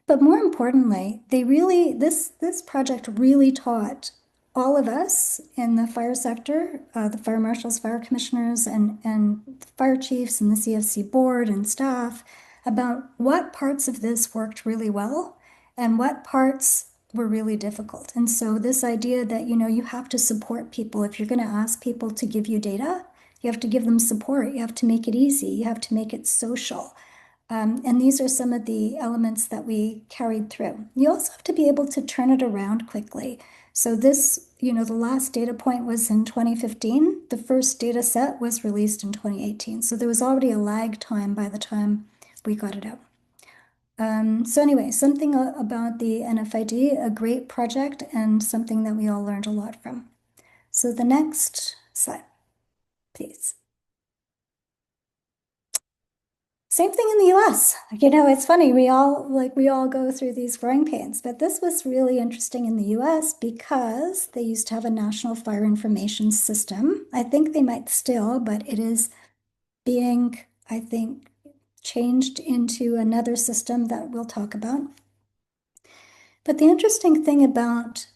But more importantly, this project really taught all of us in the fire sector, the fire marshals, fire commissioners, and fire chiefs and the CFC board and staff about what parts of this worked really well and what parts were really difficult. And so this idea that, you have to support people. If you're going to ask people to give you data, you have to give them support. You have to make it easy. You have to make it social. And these are some of the elements that we carried through. You also have to be able to turn it around quickly. So this, the last data point was in 2015. The first data set was released in 2018. So there was already a lag time by the time we got it out. So anyway, something about the NFID, a great project and something that we all learned a lot from. So the next slide, please. Same thing in the US. It's funny, we all go through these growing pains, but this was really interesting in the US because they used to have a national fire information system. I think they might still, but it is being, I think, changed into another system that we'll talk about. But the interesting thing about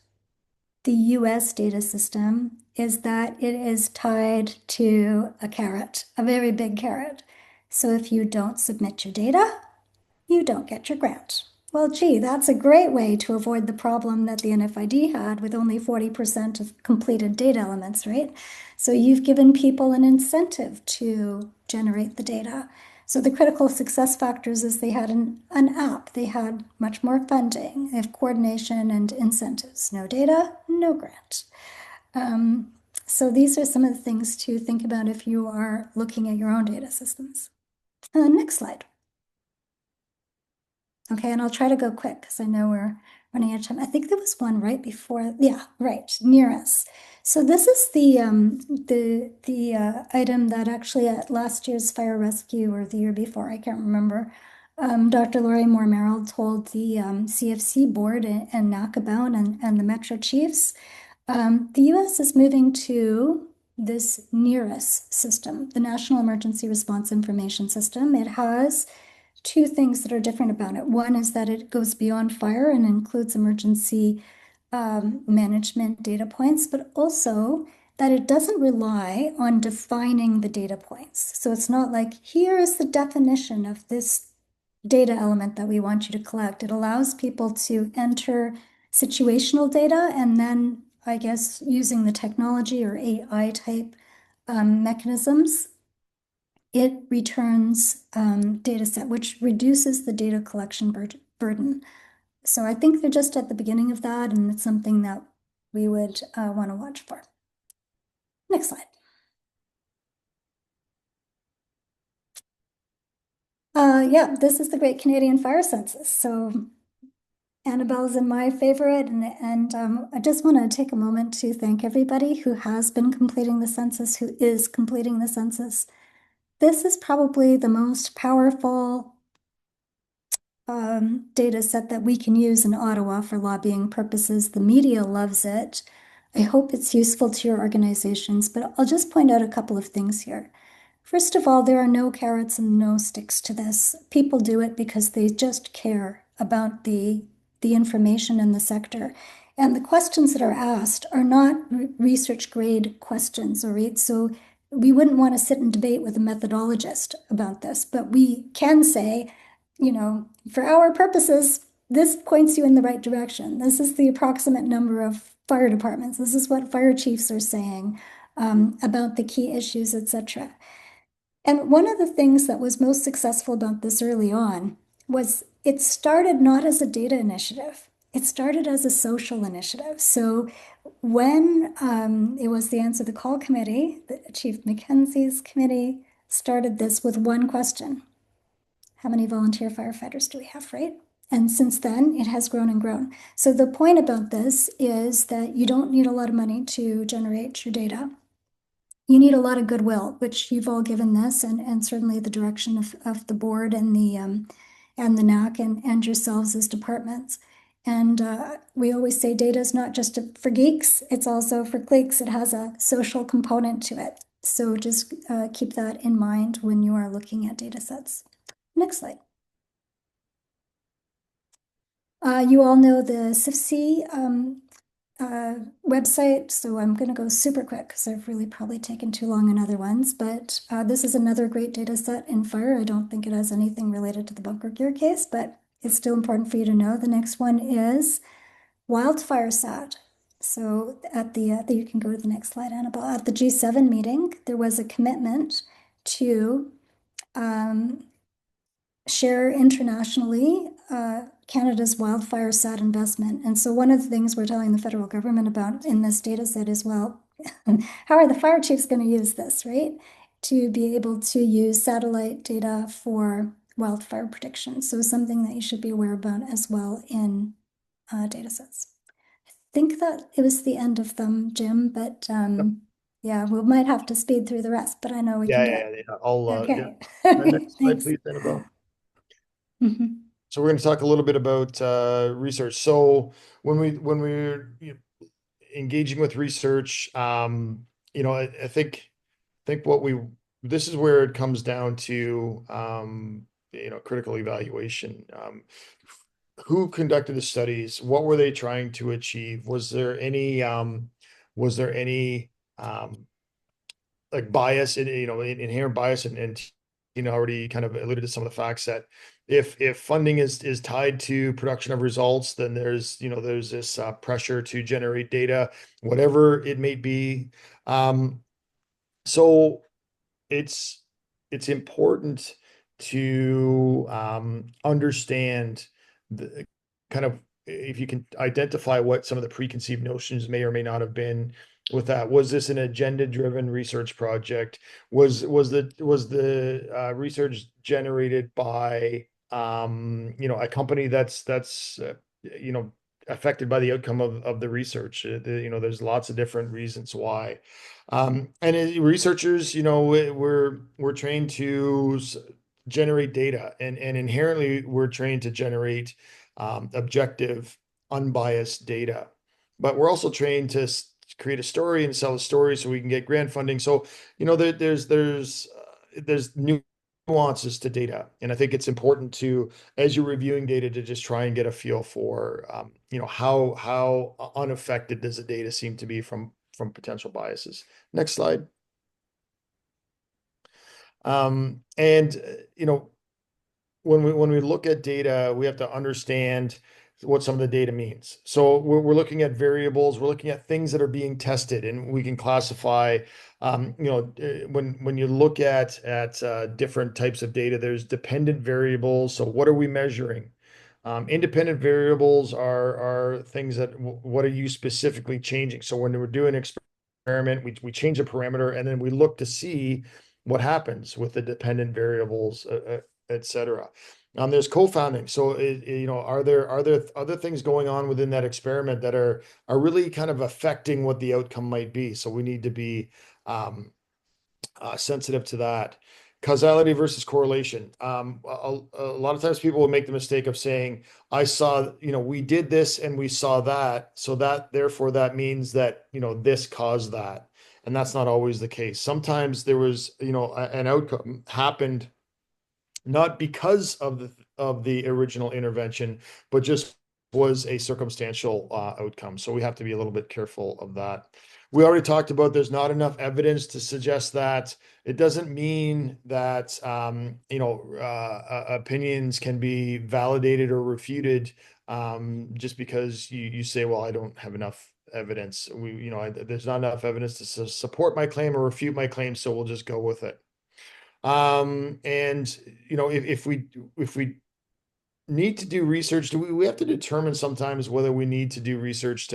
the US data system is that it is tied to a carrot, a very big carrot. So if you don't submit your data, you don't get your grant. Well, gee, that's a great way to avoid the problem that the NFID had with only 40% of completed data elements, right? So you've given people an incentive to generate the data. So the critical success factors is they had an app, they had much more funding, they have coordination and incentives. No data, no grant. So these are some of the things to think about if you are looking at your own data systems. Next slide. Okay, and I'll try to go quick because I know we're running out of time. I think there was one right before, yeah, right, near us. So this is the item that actually at last year's fire rescue or the year before, I can't remember, Dr. Laurie Moore-Merrill told the CFC board and NAC about and the Metro Chiefs. The US is moving to this NERIS system, the National Emergency Response Information System. It has two things that are different about it. One is that it goes beyond fire and includes emergency management data points, but also that it doesn't rely on defining the data points. So it's not like, here is the definition of this data element that we want you to collect. It allows people to enter situational data and then, I guess, using the technology or AI type mechanisms, it returns data set, which reduces the data collection burden. So I think they're just at the beginning of that, and it's something that we would want to watch for. Next slide. Yeah, this is the Great Canadian Fire Census. So Annabelle's in my favorite, and I just want to take a moment to thank everybody who has been completing the census, who is completing the census. This is probably the most powerful data set that we can use in Ottawa for lobbying purposes. The media loves it. I hope it's useful to your organizations, but I'll just point out a couple of things here. First of all, there are no carrots and no sticks to this. People do it because they just care about the information in the sector. And the questions that are asked are not research grade questions, all right? So we wouldn't want to sit and debate with a methodologist about this, but we can say, you know, for our purposes, this points you in the right direction. This is the approximate number of fire departments. This is what fire chiefs are saying about the key issues, etc. And one of the things that was most successful about this early on was it started not as a data initiative. It started as a social initiative. So when it was the Answer the Call committee, Chief Mackenzie's committee started this with one question. How many volunteer firefighters do we have, right? And since then, it has grown and grown. So the point about this is that you don't need a lot of money to generate your data. You need a lot of goodwill, which you've all given this, and certainly the direction of the board and the NAC and yourselves as departments. And we always say data is not just for geeks, it's also for cliques. It has a social component to it. So just keep that in mind when you are looking at data sets. Next slide. You all know the CAFC website, so I'm going to go super quick because I've really probably taken too long on other ones, but this is another great data set in fire. I don't think it has anything related to the bunker gear case, but it's still important for you to know. The next one is wildfire sat. So at the you can go to the next slide, Annabelle. At the G7 meeting, there was a commitment to share internationally Canada's wildfire sat investment. And so one of the things we're telling the federal government about in this data set is, well, how are the fire chiefs going to use this, right? To be able to use satellite data for wildfire prediction. So something that you should be aware about as well in data sets. I think that it was the end of them, Jim, but yeah, we might have to speed through the rest, but I know we can get.
I'll
Okay.
next slide,
Thanks.
please, Annabelle.
Mhm.
So we're going to talk a little bit about research. So when we're engaging with research, you know, I think this is where it comes down to you know, critical evaluation. Who conducted the studies? What were they trying to achieve? Was there any like bias, you know, inherent bias, and you know, already kind of alluded to some of the facts that if funding is tied to production of results, then there's, you know, there's this pressure to generate data, whatever it may be. So it's important to understand the kind of, if you can identify what some of the preconceived notions may or may not have been with that. Was this an agenda-driven research project? Was the research generated by you know, a company that's you know, affected by the outcome of the research? You know, there's lots of different reasons why. And researchers, you know, we're trained to generate data, and inherently we're trained to generate objective, unbiased data. But we're also trained to create a story and sell a story so we can get grant funding. So, you know, there's nuances to data, and I think it's important to, as you're reviewing data, to just try and get a feel for, you know, how unaffected does the data seem to be from potential biases. Next slide. And you know, when we look at data, we have to understand what some of the data means. So we're looking at variables, we're looking at things that are being tested, and we can classify, when you look at different types of data, there's dependent variables. So what are we measuring? Independent variables are things that, what are you specifically changing? So when we're doing an experiment, we change a parameter, and then we look to see what happens with the dependent variables, et cetera. There's co-founding. So, are there other things going on within that experiment that are really kind of affecting what the outcome might be? So we need to be sensitive to that. Causality versus correlation. A lot of times people will make the mistake of saying, I saw, we did this and we saw that, so that therefore that means that, this caused that. And that's not always the case. Sometimes there was, an outcome happened not because of the original intervention, but just was a circumstantial outcome. So we have to be a little bit careful of that. We already talked about there's not enough evidence to suggest that. It doesn't mean that opinions can be validated or refuted just because you say, well, I don't have enough evidence. There's not enough evidence to support my claim or refute my claim, so we'll just go with it. And if we need to do research, we have to determine sometimes whether we need to do research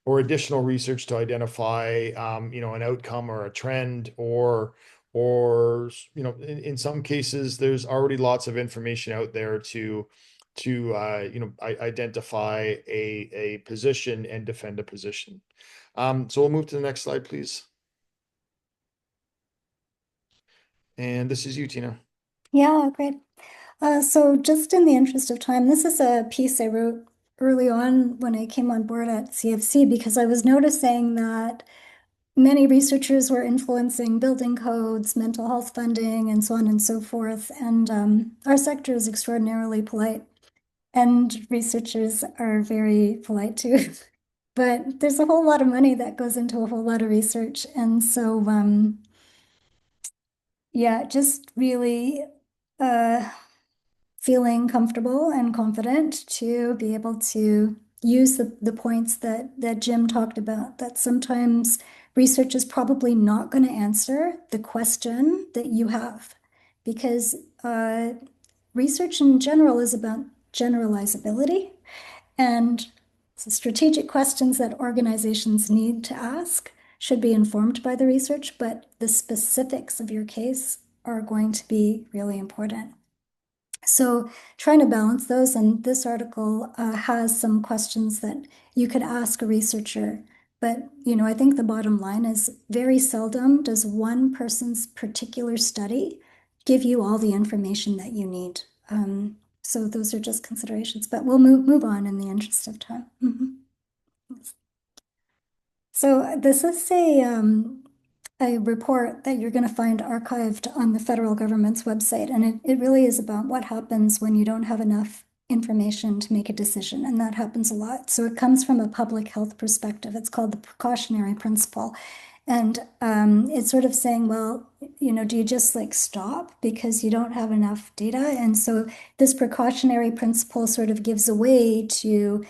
or additional research to identify an outcome or a trend, or in some cases there's already lots of information out there to identify a position and defend a position. So we'll move to the next slide, please. And this is you, Tina.
Yeah, great. So just in the interest of time, this is a piece I wrote early on when I came on board at CAFC, because I was noticing that many researchers were influencing building codes, mental health funding, and so on and so forth. And our sector is extraordinarily polite, and researchers are very polite too. But there's a whole lot of money that goes into a whole lot of research. And so, yeah, just really feeling comfortable and confident to be able to use the points that Jim talked about, that sometimes research is probably not going to answer the question that you have, because research in general is about generalizability, and strategic questions that organizations need to ask should be informed by the research, but the specifics of your case are going to be really important. So trying to balance those, and this article has some questions that you could ask a researcher. But, I think the bottom line is very seldom does one person's particular study give you all the information that you need. So those are just considerations, but we'll move on in the interest of time. So this is a report that you're going to find archived on the federal government's website. And it really is about what happens when you don't have enough information to make a decision. And that happens a lot. So it comes from a public health perspective. It's called the precautionary principle. And it's sort of saying, well, do you just stop because you don't have enough data? And so this precautionary principle sort of gives a way to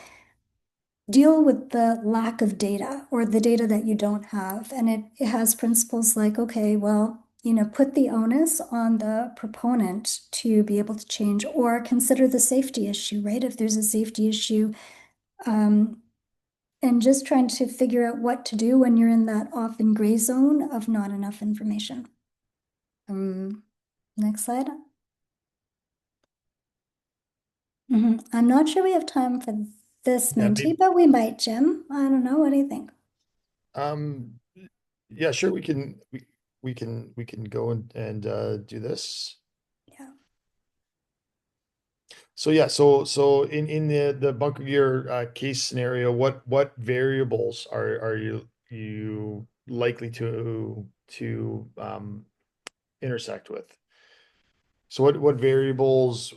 deal with the lack of data or the data that you don't have. And it has principles like, okay, well, put the onus on the proponent to be able to change, or consider the safety issue, right? If there's a safety issue, and just trying to figure out what to do when you're in that often gray zone of not enough information. Next slide. I'm not sure we have time for this, Minty, but we might, Jim. I don't know. What do you think?
Yeah, sure. We can go and do this.
Yeah.
So yeah, so in the bunker gear case scenario, what variables are you likely to intersect with? So what variables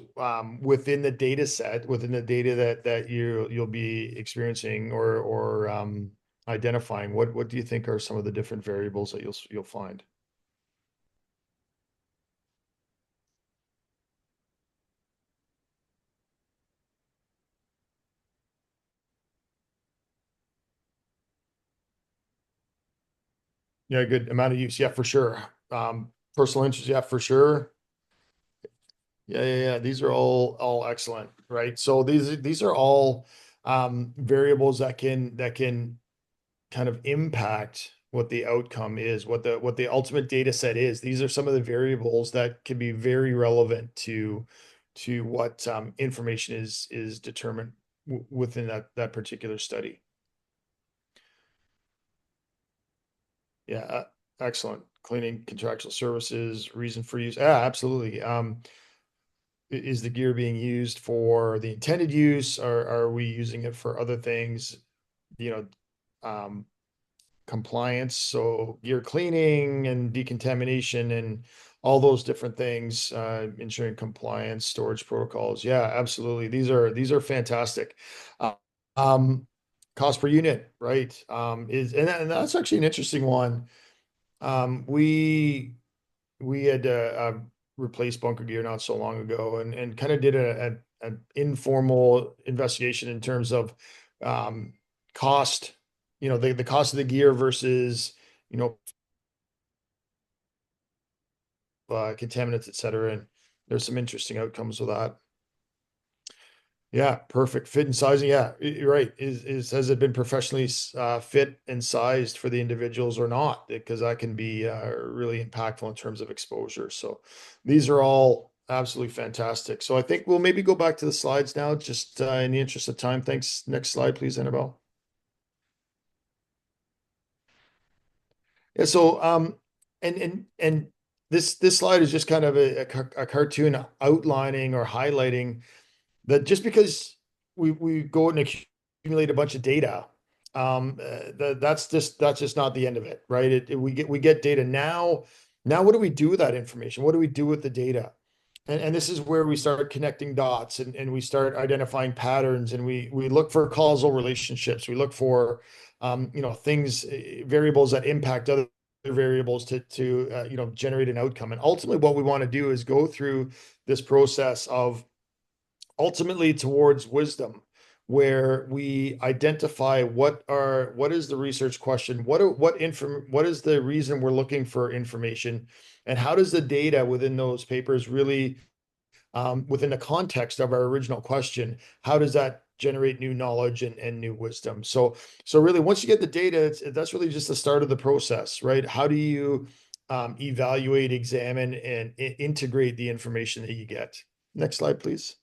within the data set, within the data that you'll be experiencing or identifying, what do you think are some of the different variables that you'll find? Yeah, good amount of use. Yeah, for sure. Personal interest. Yeah, for sure. Yeah. These are all excellent, right? So these are all variables that can kind of impact what the outcome is, what the ultimate data set is. These are some of the variables that can be very relevant to what information is determined within that particular study. Yeah, excellent. Cleaning, contractual services, reason for use. Yeah, absolutely. Is the gear being used for the intended use, or are we using it for other things? You know, compliance, so gear cleaning and decontamination and all those different things, ensuring compliance, storage protocols. Yeah, absolutely. These are fantastic. Um, cost per unit, right? And that's actually an interesting one. We had replaced bunker gear not so long ago, and kind of did an informal investigation in terms of cost, the cost of the gear versus, you know, contaminants, et cetera. And there's some interesting outcomes with that. Yeah, perfect. Fit and sizing. Yeah, you're right. Has it been professionally fit and sized for the individuals or not? Because that can be really impactful in terms of exposure. So these are all absolutely fantastic. So I think we'll maybe go back to the slides now, just in the interest of time. Thanks. Next slide, please, Annabelle. Yeah. So and this slide is just kind of a cartoon outlining or highlighting that just because we go and accumulate a bunch of data, that's just not the end of it, right? We get data now. Now, what do we do with that information? What do we do with the data? And this is where we start connecting dots, and we start identifying patterns, and we look for causal relationships. We look for things, variables that impact other variables to generate an outcome. And ultimately, what we want to do is go through this process of ultimately towards wisdom, where we identify what is the research question, what is the reason we're looking for information, and how does the data within those papers really, within the context of our original question, how does that generate new knowledge and new wisdom? So really, once you get the data, that's really just the start of the process, right? How do you evaluate, examine, and integrate the information that you get? Next slide, please.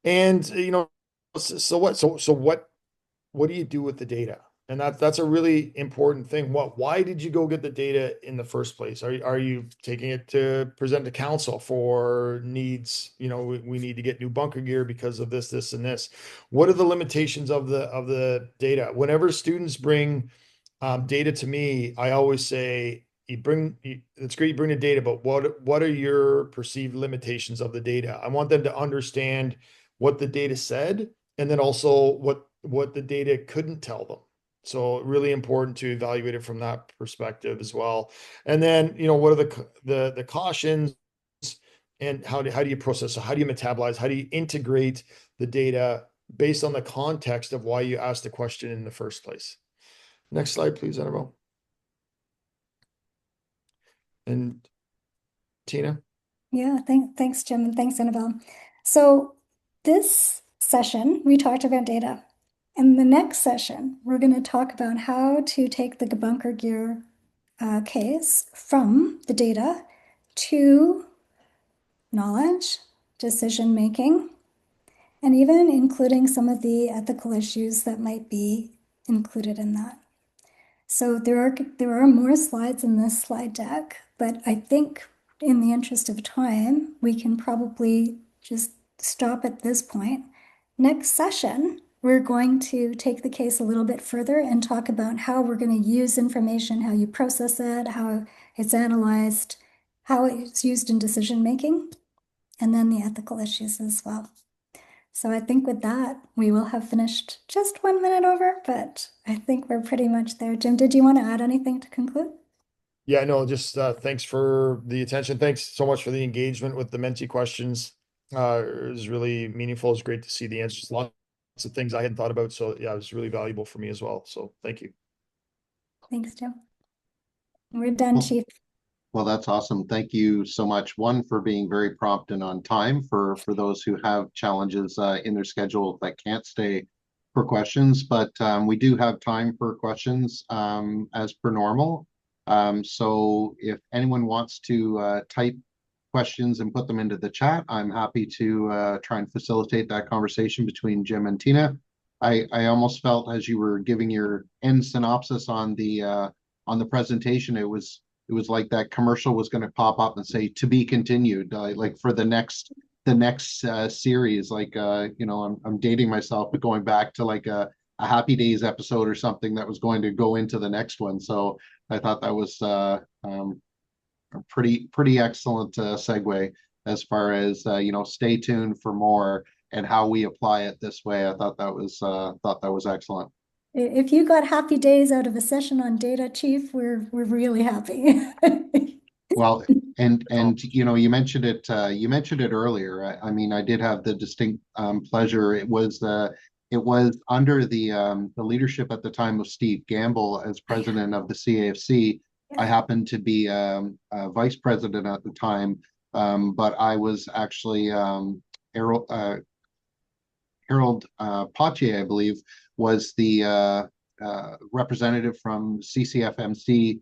And so what do you do with the data? And that's a really important thing. Why did you go get the data in the first place? Are you taking it to present to council for needs? We need to get new bunker gear because of this, and this. What are the limitations of the data? Whenever students bring data to me, I always say, it's great you bring the data, but what are your perceived limitations of the data? I want them to understand what the data said, and then also what the data couldn't tell them. So really important to evaluate it from that perspective as well. And then, what are the cautions, and how do you process? So how do you metabolize? How do you integrate the data based on the context of why you asked the question in the first place? Next slide, please, Annabelle. And Tina.
Yeah, thanks, Jim, and thanks, Annabelle. So this session, we talked about data. In the next session, we're going to talk about how to take the bunker gear case from the data to knowledge, decision-making, and even including some of the ethical issues that might be included in that. So there are more slides in this slide deck, but I think in the interest of time, we can probably just stop at this point. Next session, we're going to take the case a little bit further and talk about how we're going to use information, how you process it, how it's analyzed, how it's used in decision-making, and then the ethical issues as well. So I think with that, we will have finished just 1 minute over, but I think we're pretty much there. Jim, did you want to add anything to conclude?
Yeah, no, just thanks for the attention. Thanks so much for the engagement with the Menti questions. It was really meaningful. It was great to see the answers. Lots of things I hadn't thought about. So yeah, it was really valuable for me as well. So thank you.
Thanks, Jim. We're done,
Well,
Chief.
well, that's awesome. Thank you so much. One, for being very prompt and on time for those who have challenges in their schedule that can't stay for questions, but we do have time for questions as per normal. So if anyone wants to type questions and put them into the chat, I'm happy to try and facilitate that conversation between Jim and Tina. I almost felt, as you were giving your end synopsis on the presentation, it was like that commercial was going to pop up and say "to be continued," like for the next series. Like I'm dating myself, but going back to like a Happy Days episode or something that was going to go into the next one. So I thought that was a pretty excellent segue as far as stay tuned for more and how we apply it this way. I thought that was excellent.
If you got happy days out of a session on data, Chief, we're really happy.
Well, and you mentioned it earlier. I mean, I did have the distinct pleasure. It was under the leadership at the time of Steve Gamble as president of the CAFC. I happened to be vice president at the time, but I was actually Harold Potier, I believe, was the representative from CCFMC,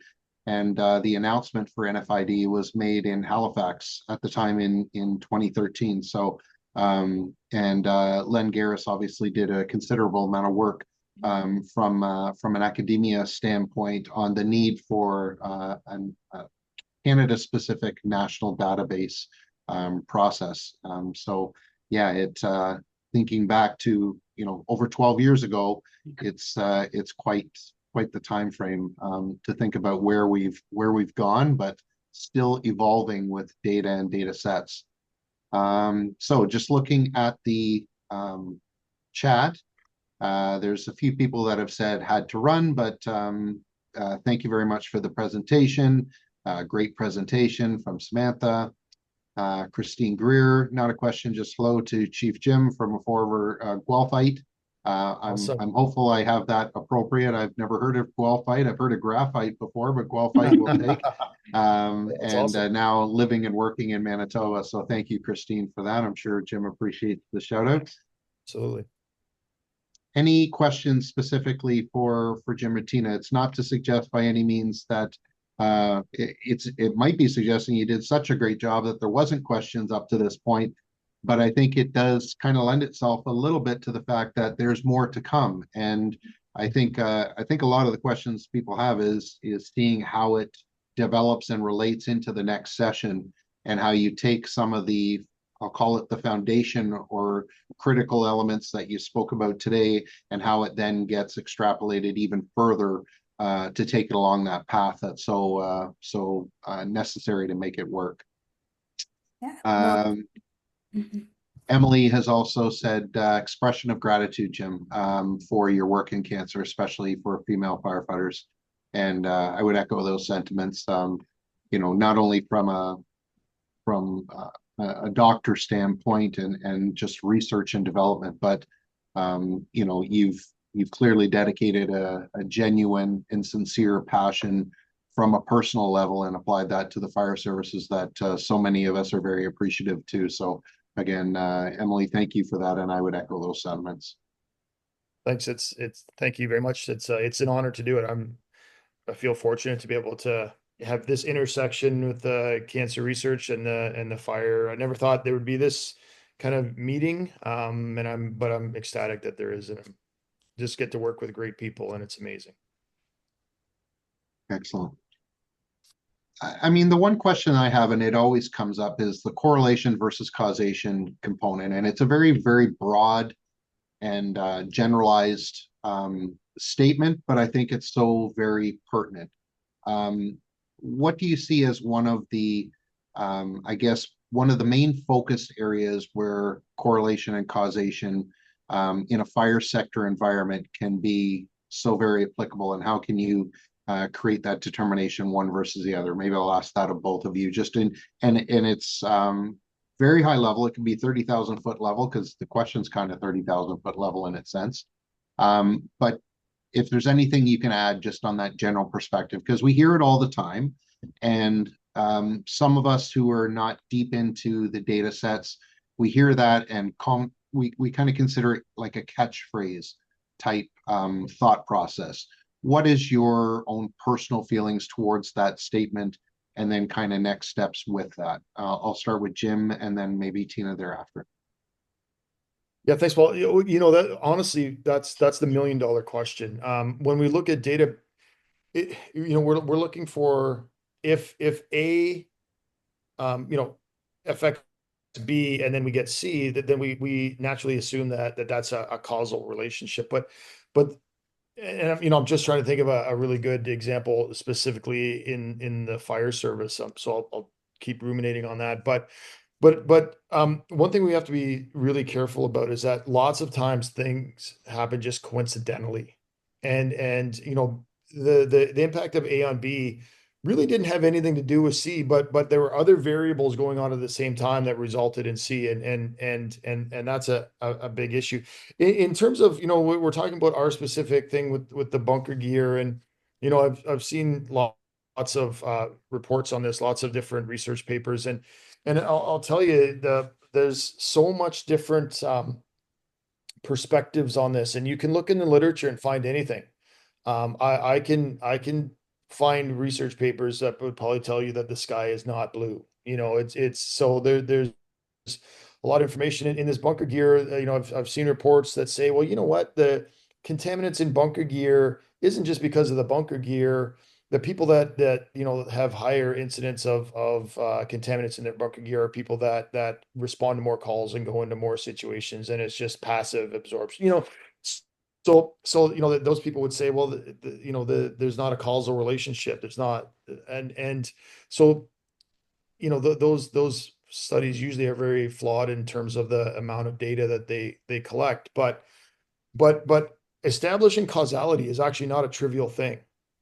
and the announcement for NFID was made in Halifax at the time in 2013. So, and Len Garris obviously did a considerable amount of work from an academia standpoint on the need for a Canada-specific national database process. So, yeah, thinking back to over 12 years ago, it's quite the time frame to think about where we've gone, but still evolving with data and data sets. So just looking at the chat, there's a few people that have said had to run, but thank you very much for the presentation. Great presentation from Samantha. Christine Greer, not a question, just hello to Chief Jim from a former Guelphite.
Awesome.
I'm hopeful I have that appropriate. I've never heard of Guelphite. I've heard of graphite before, but Guelphite will take. Awesome. Now living and working in Manitoba. So thank you, Christine, for that. I'm sure Jim appreciates the shout out.
Absolutely.
Any questions specifically for Jim or Tina? It's not to suggest by any means that it might be suggesting you did such a great job that there wasn't questions up to this point, but I think it does kind of lend itself a little bit to the fact that there's more to come. And I think a lot of the questions people have is seeing how it develops and relates into the next session, and how you take some of the, I'll call it the foundation or critical elements that you spoke about today, and how it then gets extrapolated even further to take it along that path that's so necessary to make it work.
Yeah.
Emily has also said expression of gratitude, Jim, for your work in cancer, especially for female firefighters. And I would echo those sentiments. Not only from a doctor standpoint and just research and development, but you've clearly dedicated a genuine and sincere passion from a personal level and applied that to the fire services that so many of us are very appreciative to. So again, Emily, thank you for that, and I would echo those sentiments.
Thanks. Thank you very much. It's an honor to do it. I feel fortunate to be able to have this intersection with the cancer research and the fire. I never thought there would be this kind of meeting, but I'm ecstatic that there is, and I'm just get to work with great people, and it's amazing.
Excellent. I mean, the one question I have, and it always comes up, is the correlation versus causation component. And it's a very, very broad and generalized statement, but I think it's so very pertinent. What do you see as one of the, I guess, one of the main focus areas where correlation and causation in a fire sector environment can be so very applicable, and how can you create that determination one versus the other? Maybe I'll ask that of both of you, just and it's very high level. It can be 30,000 foot level, because the question's kind of 30,000 foot level in its sense. But if there's anything you can add just on that general perspective, because we hear it all the time. And some of us who are not deep into the data sets, we hear that and we kind of consider it like a catchphrase type thought process. What is your own personal feelings towards that statement, and then kind of next steps with that? I'll start with Jim and then maybe Tina thereafter.
Yeah, thanks, Paul. That honestly, that's the $1 million question. When we look at data, we're looking for if A, affects B and then we get C, that then we naturally assume that's a causal relationship. But I'm just trying to think of a really good example specifically in the fire service. So I'll keep ruminating on that. But one thing we have to be really careful about is that lots of times things happen just coincidentally, and the impact of A on B really didn't have anything to do with C, but there were other variables going on at the same time that resulted in C, and that's a big issue. In terms of we're talking about our specific thing with the bunker gear, and I've seen lots of reports on this, lots of different research papers, and I'll tell you, there's so much different perspectives on this, and you can look in the literature and find anything. I can find research papers that would probably tell you that the sky is not blue. It's so there's a lot of information in this bunker gear. I've seen reports that say, well, you know what, the contaminants in bunker gear isn't just because of the bunker gear. The people that have higher incidence of contaminants in their bunker gear are people that respond to more calls and go into more situations, and it's just passive absorption. So those people would say, well, there's not a causal relationship. There's not, and so those studies usually are very flawed in terms of the amount of data that they collect. But establishing causality is actually not a trivial thing.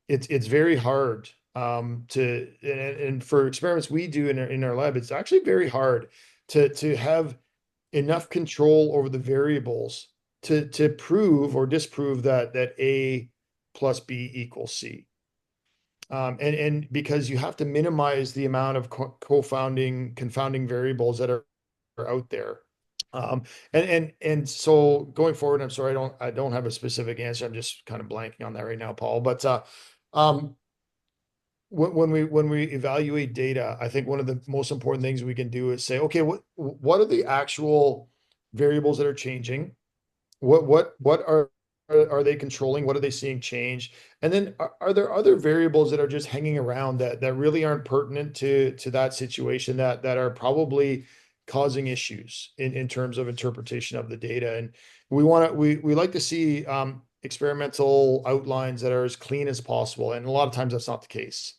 It's very hard and for experiments we do in our lab, it's actually very hard to have enough control over the variables to prove or disprove that A plus B equals C. And because you have to minimize the amount of confounding variables that are out there. And so going forward, I'm sorry, I don't have a specific answer. I'm just kind of blanking on that right now, Paul. But when we evaluate data, I think one of the most important things we can do is say, okay, what are the actual variables that are changing? What are they controlling? What are they seeing change? And then are there other variables that are just hanging around that really aren't pertinent to that situation that are probably causing issues in terms of interpretation of the data? And we like to see experimental outlines that are as clean as possible, and a lot of times that's not the case.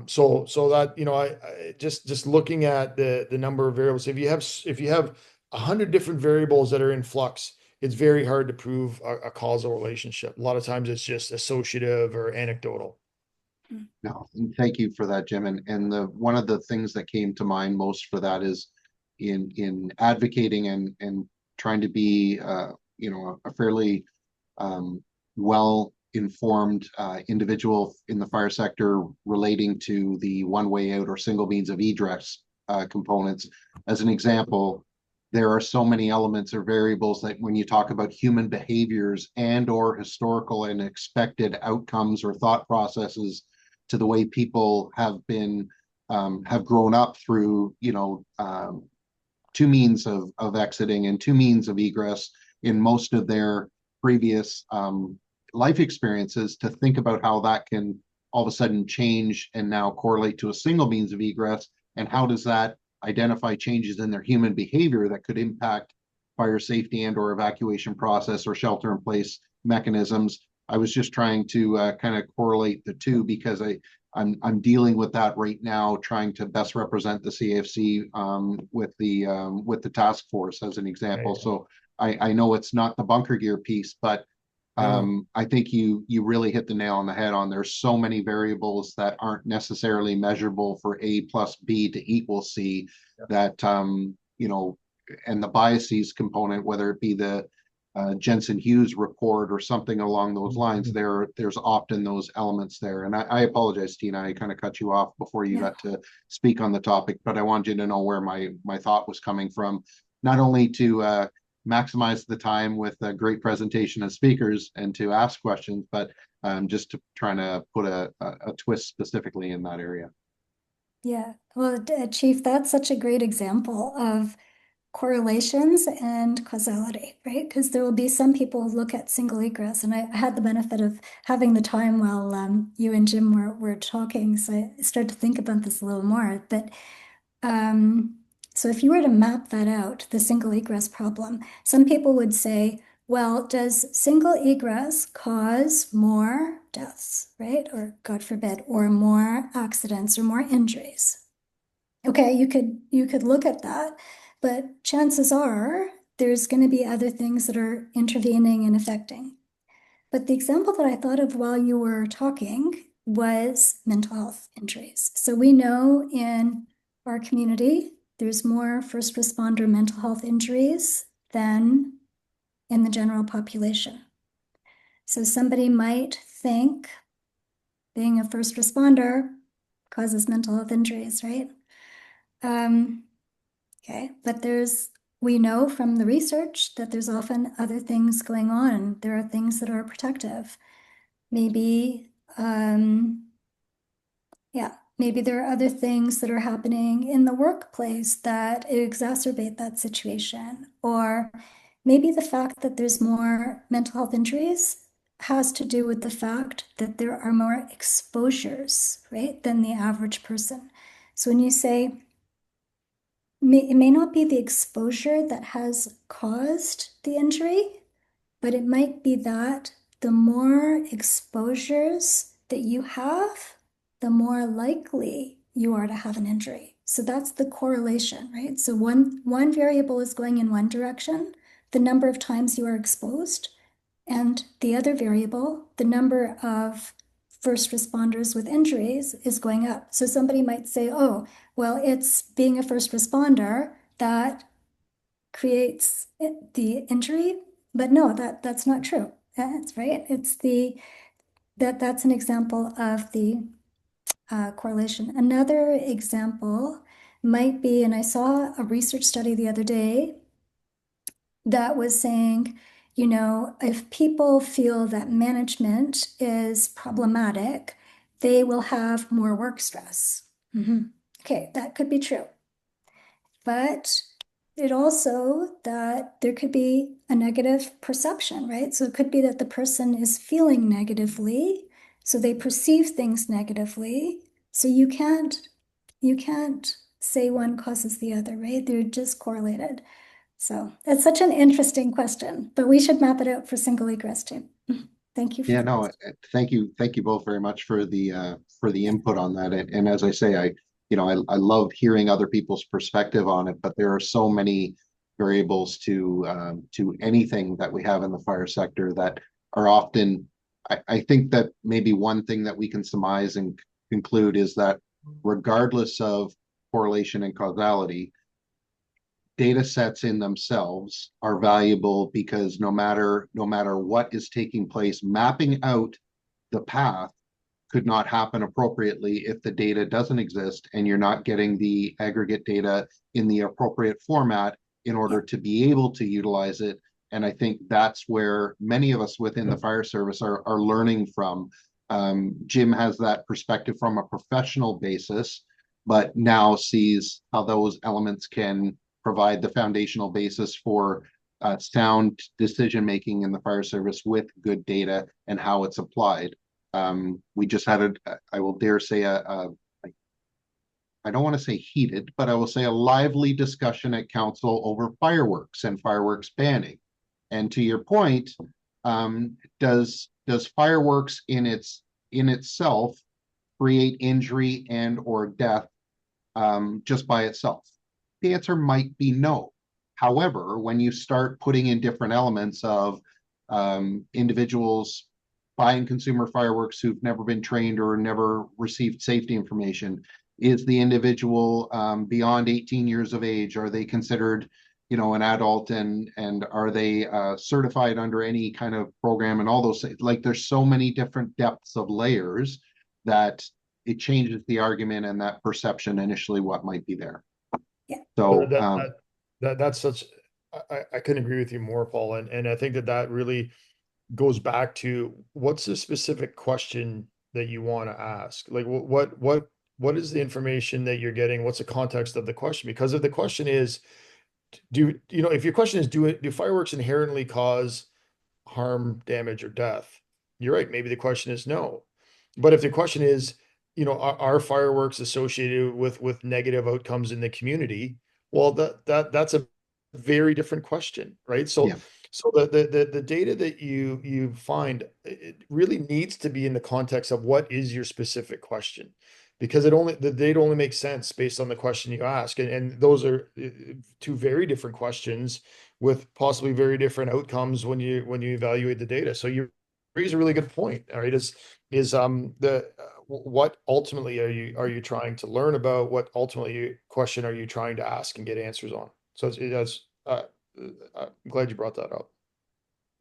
So that I just looking at the number of variables, if you have 100 different variables that are in flux, it's very hard to prove a causal relationship. A lot of times it's just associative or anecdotal.
No, and thank you for that, Jim. And one of the things that came to mind most for that is in advocating and trying to be a fairly well-informed individual in the fire sector relating to the one-way out or single means of egress components. As an example, there are so many elements or variables that when you talk about human behaviors and or historical and expected outcomes or thought processes to the way people have grown up through two means of exiting and two means of egress in most of their previous life experiences, to think about how that can all of a sudden change and now correlate to a single means of egress, and how does that identify changes in their human behavior that could impact fire safety and or evacuation process or shelter in place mechanisms. I was just trying to kind of correlate the two, because I'm dealing with that right now, trying to best represent the CAFC with the task force as an example. Right. So I know it's not the bunker gear piece, but I think you really hit the nail on the head on there's so many variables that aren't necessarily measurable for A plus B to equal C, that and the biases component, whether it be the Jensen Hughes report or something along those lines, there's often those elements there. And I apologize, Tina, I kind of cut you off before you got to speak on the topic, but I want you to know where my thought was coming from, not only to maximize the time with a great presentation of speakers and to ask questions, but just to trying to put a twist specifically in that area.
Yeah, well, Chief, that's such a great example of correlations and causality, right? Because there will be some people who look at single egress, and I had the benefit of having the time while you and Jim were talking, so I started to think about this a little more. But so if you were to map that out, the single egress problem, some people would say, well, does single egress cause more deaths, right? Or God forbid, or more accidents or more injuries? Okay, you could look at that, but chances are there's going to be other things that are intervening and affecting. But the example that I thought of while you were talking was mental health injuries. So we know in our community, there's more first responder mental health injuries than in the general population. So somebody might think being a first responder causes mental health injuries, right? Okay, but we know from the research that there's often other things going on. There are things that are protective. Maybe, maybe there are other things that are happening in the workplace that exacerbate that situation. Or maybe the fact that there's more mental health injuries has to do with the fact that there are more exposures, right, than the average person. So when you say, it may not be the exposure that has caused the injury, but it might be that the more exposures that you have, the more likely you are to have an injury. So that's the correlation, right? So one variable is going in one direction, the number of times you are exposed, and the other variable, the number of first responders with injuries, is going up. So somebody might say, oh, well, it's being a first responder that creates the injury, but no, that's not true. That's right. That's an example of the correlation. Another example might be, and I saw a research study the other day that was saying, if people feel that management is problematic, they will have more work stress. Okay, that could be true. But it also that there could be a negative perception, right? So it could be that the person is feeling negatively, so they perceive things negatively. So you can't say one causes the other, right? They're just correlated. So it's such an interesting question, but we should map it out for single egress too. Thank you.
Yeah, no, thank you both very much for the input on that. And as I say, I love hearing other people's perspective on it, but there are so many variables to anything that we have in the fire sector that are often. I think that maybe one thing that we can surmise and conclude is that regardless of correlation and causality, data sets in themselves are valuable because no matter what is taking place, mapping out the path could not happen appropriately if the data doesn't exist and you're not getting the aggregate data in the appropriate format in order to be able to utilize it. And I think that's where many of us within the fire service are learning from. Jim has that perspective from a professional basis, but now sees how those elements can provide the foundational basis for sound decision making in the fire service with good data and how it's applied. We just had I will dare say I don't want to say heated, but I will say a lively discussion at council over fireworks and fireworks banning. And to your point, does fireworks in itself create injury and or death just by itself? The answer might be no. However, when you start putting in different elements of individuals buying consumer fireworks who've never been trained or never received safety information, is the individual beyond 18 years of age? Are they considered an adult, and are they certified under any kind of program, and all those things. Like, there's so many different depths of layers that it changes the argument and that perception initially what might be there.
Yeah.
So
That's such, I couldn't agree with you more, Paul. And I think that really goes back to what's the specific question that you want to ask? Like, what is the information that you're getting? What's the context of the question? Because if the question is, if your question is, do fireworks inherently cause harm, damage, or death? You're right. Maybe the question is no. But if the question is, are fireworks associated with negative outcomes in the community? Well, that's a very different question, right? So,
yeah.
so the data that you find, it really needs to be in the context of what is your specific question, because the data only makes sense based on the question you ask, and those are two very different questions with possibly very different outcomes when you evaluate the data. So you raise a really good point. All right, what ultimately are you trying to learn about? What question are you trying to ask and get answers on? So I'm glad you brought that up.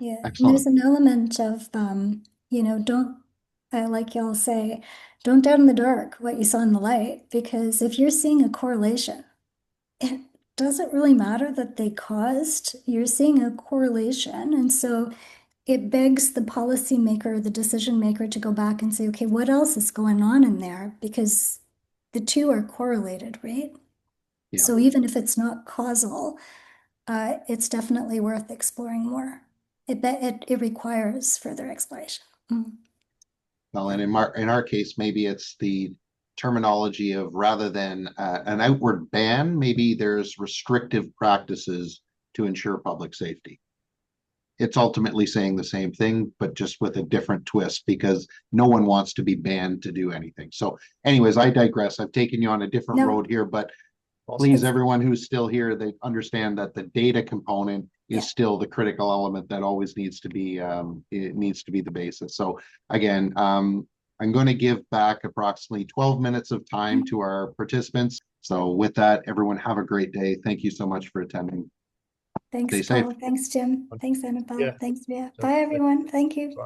Yeah, and
Excellent.
there's an element of, don't, like y'all say, don't doubt in the dark what you saw in the light, because if you're seeing a correlation, it doesn't really matter that they caused, you're seeing a correlation. And so it begs the policymaker, the decision maker, to go back and say, okay, what else is going on in there? Because the two are correlated, right?
Yeah.
So even if it's not causal, it's definitely worth exploring more. It requires further exploration. Mm.
Well, and in our case, maybe it's the terminology of, rather than an outward ban, maybe there's restrictive practices to ensure public safety. It's ultimately saying the same thing, but just with a different twist, because no one wants to be banned to do anything. So anyways, I digress. I've taken you on a different road here, but please, everyone who's still here, they understand that the data component is still the critical element that always needs to be, it needs to be the basis. So again, I'm going to give back approximately 12 minutes of time to our participants. So with that, everyone have a great day. Thank you so much for attending.
Thanks,
Stay safe.
Paul. Thanks, Jim. Thanks, Annabelle.
Yeah.
Thanks, Mia. Bye, everyone. Thank you.
Bye.